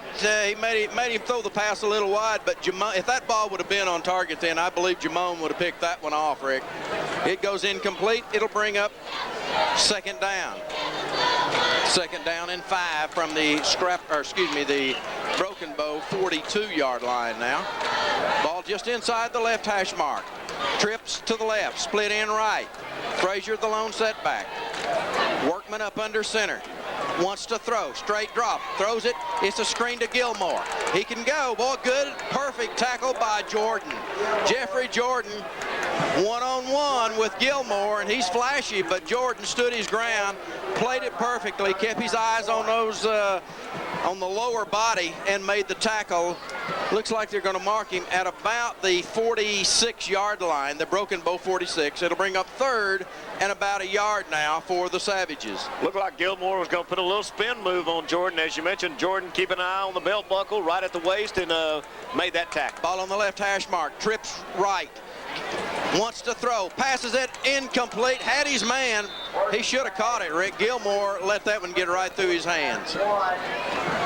made him throw the pass a little wide, but Jamone, if that ball would have been on target then, I believe Jamone would have picked that one off, Rick. It goes incomplete. It'll bring up second down. Second down and 5 from the the Broken Bow 42-yard line now. Ball just inside the left hash mark. Trips to the left, split in right. Frazier the lone setback. Workman up under center. Wants to throw, straight drop, throws it, it's a screen to Gilmore. He can go, boy, good, perfect tackle by Jordan. Jeffrey Jordan, one-on-one with Gilmore, and he's flashy, but Jordan stood his ground, played it perfectly, kept his eyes on those, on the lower body, and made the tackle. Looks like they're going to mark him at about the 46-yard line, the Broken Bow 46. It'll bring up third and about a yard now for the Savages. Looked like Gilmore was going to put a little spin move on Jordan. As you mentioned, Jordan keep an eye on the belt buckle right at the waist and made that tackle. Ball on the left hash mark, trips right. Wants to throw, passes it, incomplete, had his man. He should have caught it, Rick. Gilmore let that one get right through his hands.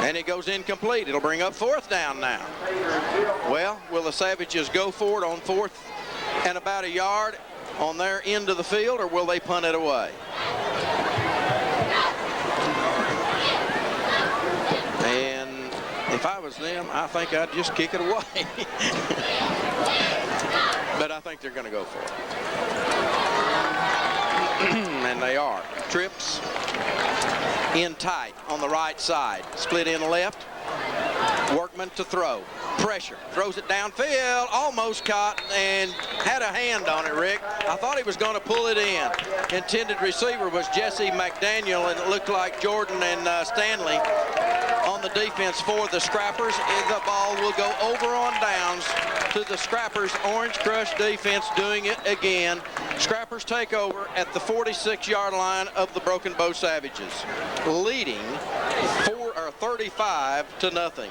And it goes incomplete. It'll bring up fourth down now. Well, will the Savages go for it on fourth and about a yard on their end of the field, or will they punt it away? And if I was them, I think I'd just kick it away. But I think they're going to go for it. And they are. Trips in tight on the right side. Split in left. Workman to throw. Pressure. Throws it downfield. Almost caught and had a hand on it, Rick. I thought he was going to pull it in. Intended receiver was Jesse McDaniel, and it looked like Jordan and Stanley on the defense for the Scrappers. And the ball will go over on downs to the Scrappers. Orange Crush defense doing it again. Scrappers take over at the 46-yard line of the Broken Bow Savages, leading 35-0.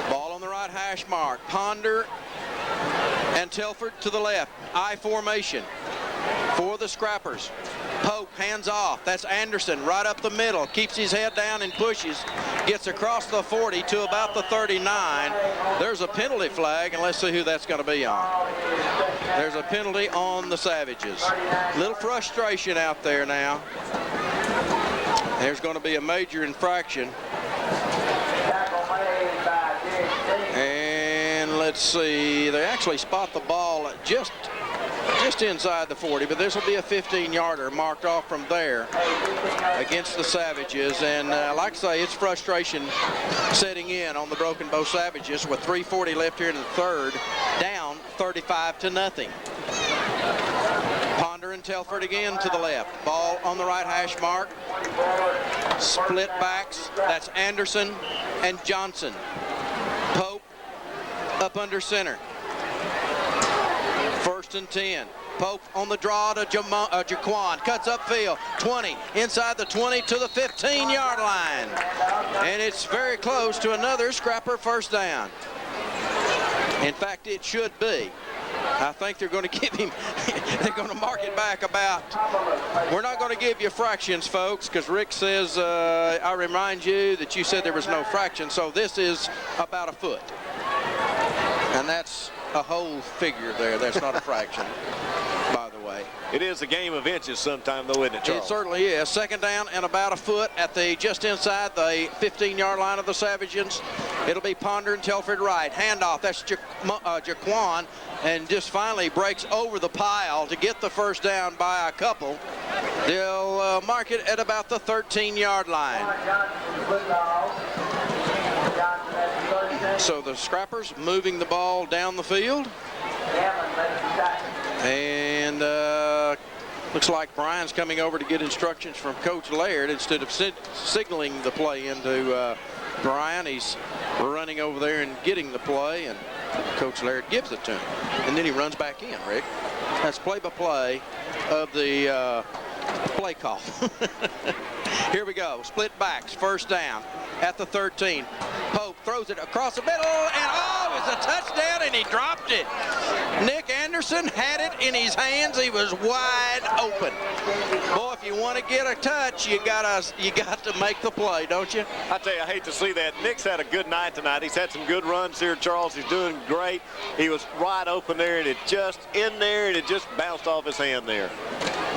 Ball on the right hash mark. Ponder and Telford to the left. I formation for the Scrappers. Pope hands off. That's Anderson right up the middle. Keeps his head down and pushes. Gets across the 40 to about the 39. There's a penalty flag, and let's see who that's going to be on. There's a penalty on the Savages. Little frustration out there now. There's going to be a major infraction. And let's see. They actually spot the ball at just inside the 40, but this will be a 15-yarder marked off from there against the Savages. And like I say, it's frustration setting in on the Broken Bow Savages with 3:40 left here in the third, down 35-0. Ponder and Telford again to the left. Ball on the right hash mark. Split backs. That's Anderson and Johnson. Pope up under center. 1st and 10. Pope on the draw to Jaquan. Cuts upfield. 20. Inside the 20 to the 15-yard line. And it's very close to another Scrapper first down. In fact, it should be. I think they're going to give him, they're going to mark it back about, we're not going to give you fractions, folks, because Rick says, I remind you that you said there was no fraction, so this is about a foot. And that's a whole figure there. That's not a fraction, by the way. It is a game of inches sometime, though, isn't it, Charles? It certainly is. Second down and about a foot at the just inside the 15-yard line of the Savages. It'll be Ponder and Telford right. Handoff. That's Jaquan, and just finally breaks over the pile to get the first down by a couple. They'll mark it at about the 13-yard line. So the Scrappers moving the ball down the field. And looks like Brian's coming over to get instructions from Coach Laird instead of signaling the play into Brian. He's running over there and getting the play, and Coach Laird gives it to him. And then he runs back in, Rick. That's play-by-play of the play call. Here we go. Split backs. First down at the 13. Pope throws it across the middle, and it's a touchdown, and he dropped it. Nick Anderson had it in his hands. He was wide open. Boy, if you want to get a touch, you got to make the play, don't you? I tell you, I hate to see that. Nick's had a good night tonight. He's had some good runs here, Charles. He's doing great. He was wide open there, and it just in there, and it just bounced off his hand there.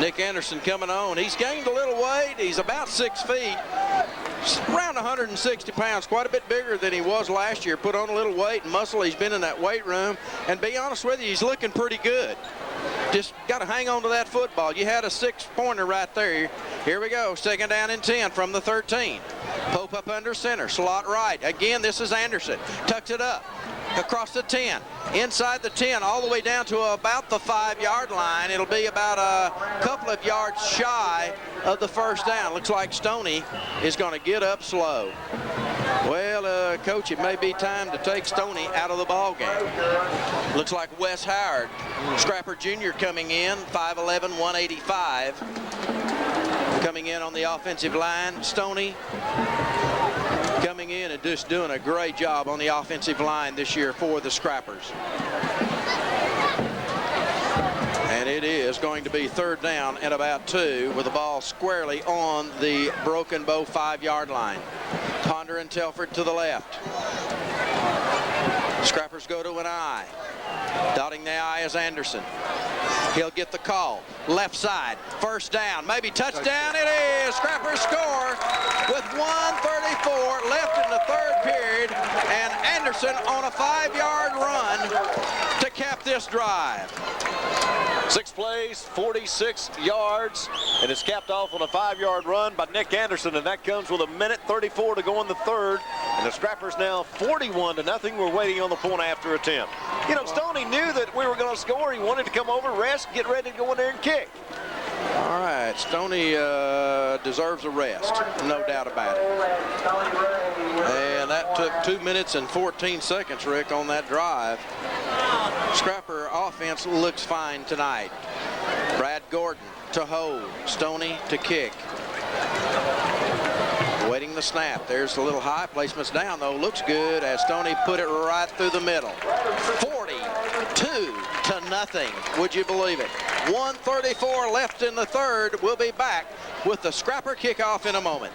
Nick Anderson coming on. He's gained a little weight. He's about 6 feet. Around 160 pounds, quite a bit bigger than he was last year. Put on a little weight and muscle. He's been in that weight room, and be honest with you, he's looking pretty good. Just got to hang on to that football. You had a 6-pointer right there. Here we go. Second down and 10 from the 13. Pope up under center. Slot right. Again, this is Anderson. Tucks it up. Across the 10, inside the 10, all the way down to about the 5-yard line. It'll be about a couple of yards shy of the first down. Looks like Stoney is going to get up slow. Well, Coach, it may be time to take Stoney out of the ball game. Looks like Wes Howard, Scrapper Jr. coming in, 5'11", 185. Coming in on the offensive line. Stoney coming in and just doing a great job on the offensive line this year for the Scrappers. And it is going to be third down and about 2 with the ball squarely on the Broken Bow 5-yard line. Ponder and Telford to the left. Scrappers go to an I. Dotting the I is Anderson. He'll get the call. Left side. First down. Maybe touchdown. It is. Scrappers score with 1:34 left in the third period. And Anderson on a 5-yard run to cap this drive. 6 plays, 46 yards, and it's capped off on a 5-yard run by Nick Anderson, and that comes with 1:34 to go in the third. And the Scrappers now 41-0. We're waiting on the point after attempt. You know, Stoney knew that we were going to score. He wanted to come over, rest, get ready to go in there and kick. All right, Stoney deserves a rest, no doubt about it. And that took 2 minutes and 14 seconds, Rick, on that drive. Scrapper offense looks fine tonight. Brad Gordon to hold, Stoney to kick. Waiting the snap. There's the little high placement's down, though. Looks good as Stoney put it right through the middle. 42-0. Would you believe it? 1:34 left in the third. We'll be back with the Scrapper kickoff in a moment.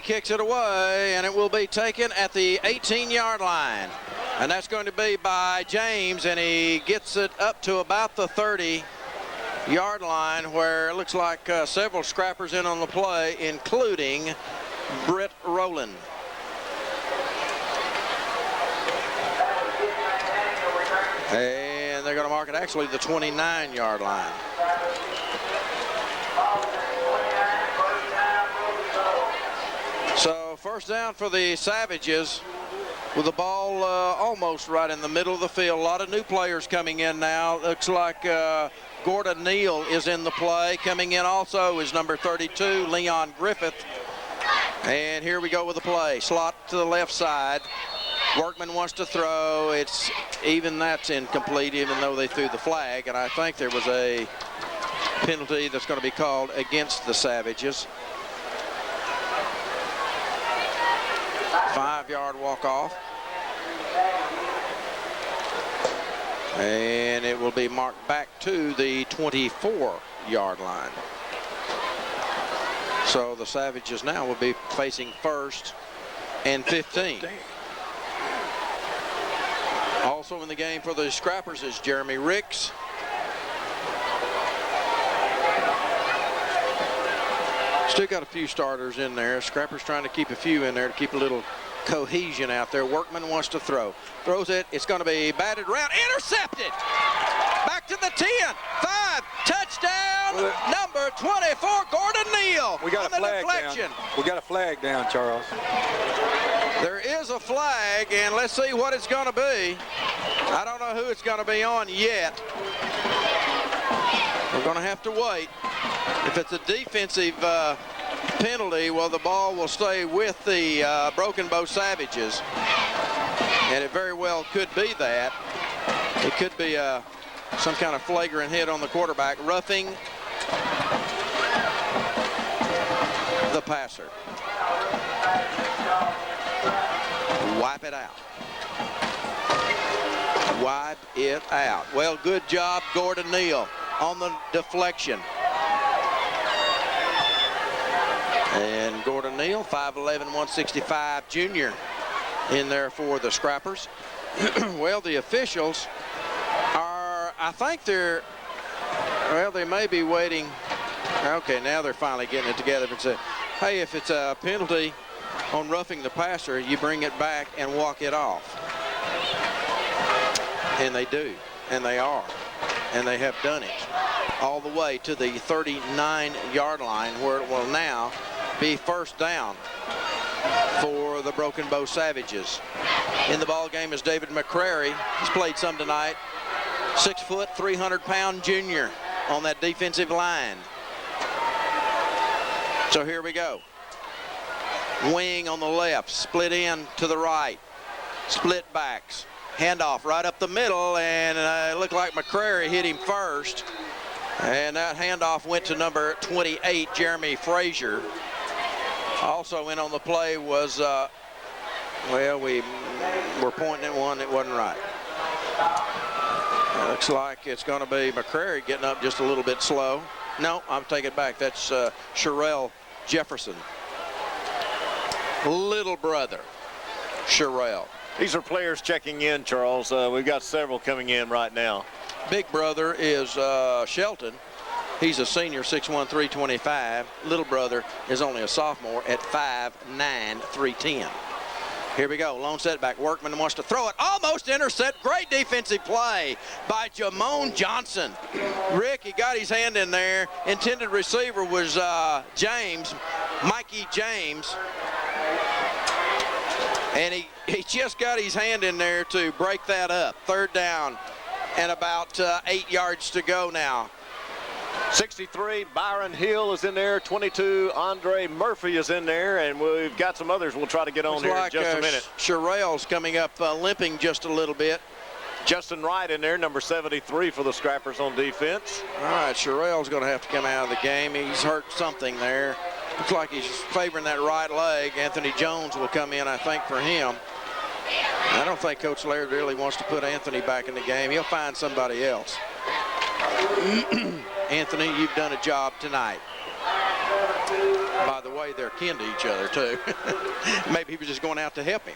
Kicks it away, and it will be taken at the 18-yard line. And that's going to be by James, and he gets it up to about the 30-yard line, where it looks like several scrappers in on the play, including Britt Rowland. And they're going to mark it actually the 29-yard line. So first down for the Savages, with the ball almost right in the middle of the field. A lot of new players coming in now. Looks like Gordon Neal is in the play. Coming in also is number 32, Leon Griffith. And here we go with the play. Slot to the left side. Workman wants to throw. That's incomplete, even though they threw the flag. And I think there was a penalty that's going to be called against the Savages. 5-yard walk-off. And it will be marked back to the 24-yard line. So the Savages now will be facing 1st and 15. Also in the game for the Scrappers is Jeremy Ricks. Still got a few starters in there. Scrappers trying to keep a few in there to keep a little cohesion out there. Workman wants to throw. Throws it. It's going to be batted around. Intercepted. Back to the 10. 5. Touchdown. Number 24, Gordon Neal. We got a flag down. We got a flag down, Charles. There is a flag, and let's see what it's going to be. I don't know who it's going to be on yet. We're going to have to wait. If it's a defensive penalty, well, the ball will stay with the Broken Bow Savages. And it very well could be that. It could be some kind of flagrant hit on the quarterback, roughing the passer. Wipe it out. Wipe it out. Well, good job, Gordon Neal, on the deflection. And Gordon Neal, 5'11", 165 junior, in there for the Scrappers. Well, the officials are, I think they're, well, they may be waiting. Okay, now they're finally getting it together and say, hey, if it's a penalty on roughing the passer, you bring it back and walk it off. And they do, and they are, and they have done it all the way to the 39-yard line, where it will now be 1st down for the Broken Bow Savages. In the ball game is David McCrary. He's played some tonight. 6 foot, 300-pound junior on that defensive line. So here we go. Wing on the left, split in to the right, split backs. Handoff right up the middle, and it looked like McCrary hit him first. And that handoff went to number 28, Jeremy Frazier. Also in on the play was, well, we were pointing at one that wasn't right. Looks like it's going to be McCrary getting up just a little bit slow. No, I'm taking it back. That's Sherrell Jefferson. Little brother, Sherrell. These are players checking in, Charles. We've got several coming in right now. Big brother is Shelton. He's a senior, 6'1", 325. Little brother is only a sophomore at 5'9", 310. Here we go. Lone setback. Workman wants to throw it. Almost intercept. Great defensive play by Jamone Johnson. Rick, he got his hand in there. Intended receiver was Mikey James. And he just got his hand in there to break that up. 3rd down and about 8 yards to go now. 63, Byron Hill is in there. 22, Andre Murphy is in there. And we've got some others we'll try to get on here in just a minute. Sherrell's coming up limping just a little bit. Justin Wright in there, number 73 for the Scrappers on defense. All right, Sherrell's going to have to come out of the game. He's hurt something there. Looks like he's favoring that right leg. Anthony Jones will come in, I think, for him. I don't think Coach Laird really wants to put Anthony back in the game. He'll find somebody else. Anthony, you've done a job tonight. By the way, they're kin to each other, too. Maybe he was just going out to help him.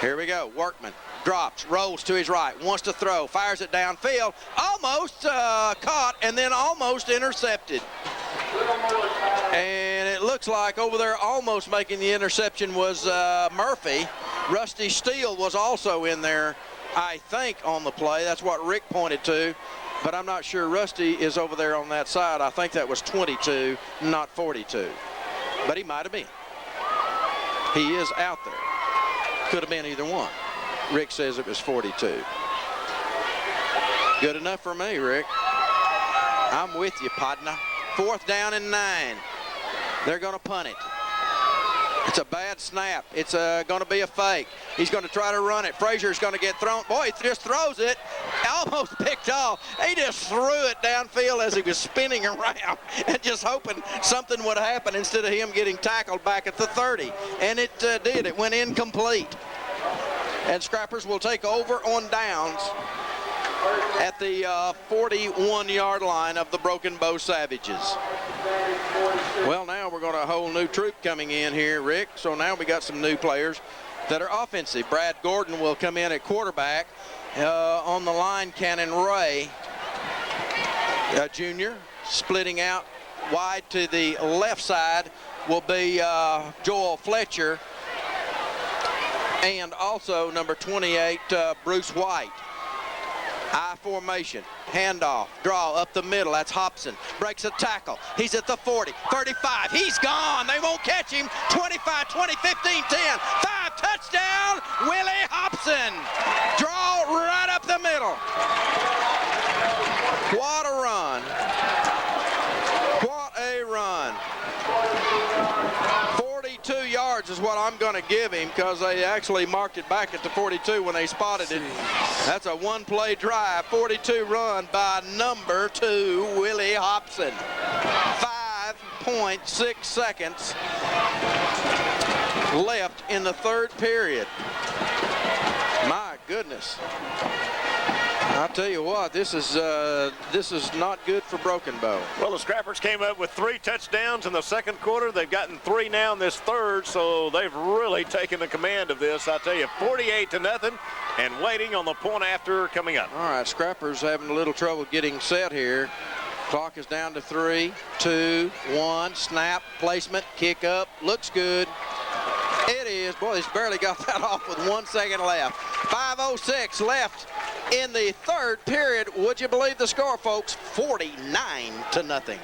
Here we go. Workman drops, rolls to his right, wants to throw, fires it downfield, almost caught and then almost intercepted. And it looks like over there almost making the interception was Murphy. Rusty Steele was also in there, I think, on the play. That's what Rick pointed to. But I'm not sure Rusty is over there on that side. I think that was 22, not 42. But he might have been. He is out there. Could have been either one. Rick says it was 42. Good enough for me, Rick. I'm with you, partner. 4th down and 9. They're going to punt it. It's a bad snap. It's going to be a fake. He's going to try to run it. Frazier's going to get thrown. Boy, he just throws it. Almost picked off. He just threw it downfield as he was spinning around and just hoping something would happen instead of him getting tackled back at the 30. And it did. It went incomplete. And Scrappers will take over on downs at the 41-yard line of the Broken Bow Savages. Well, now we're going to a whole new troop coming in here, Rick. So now we got some new players that are offensive. Brad Gordon will come in at quarterback. On the line, Cannon Ray, junior, splitting out wide to the left side will be Joel Fletcher, and also number 28, Bruce White. I formation, handoff, draw up the middle. That's Hobson. Breaks a tackle. He's at the 40, 35. He's gone. They won't catch him. 25, 20, 15, 10. 5, touchdown, Willie Hobson. Draw right up the middle. What a run. What a run. 42 yards is what I'm going to give him because they actually marked it back at the 42 when they spotted it. That's a one-play drive, 42 run by number 2, Willie Hobson. 5.6 seconds left in the 3rd period. My goodness. I'll tell you what, this is not good for Broken Bow. Well, the Scrappers came up with 3 touchdowns in the 2nd quarter. They've gotten 3 now in this 3rd, so they've really taken the command of this. I tell you, 48-0, and waiting on the point after coming up. All right, Scrappers having a little trouble getting set here. Clock is down to 3, 2, 1, snap, placement, kick up, looks good. It is. Boy, he's barely got that off with 1 second left. 5:06 left in the 3rd period. Would you believe the score, folks? 49-0.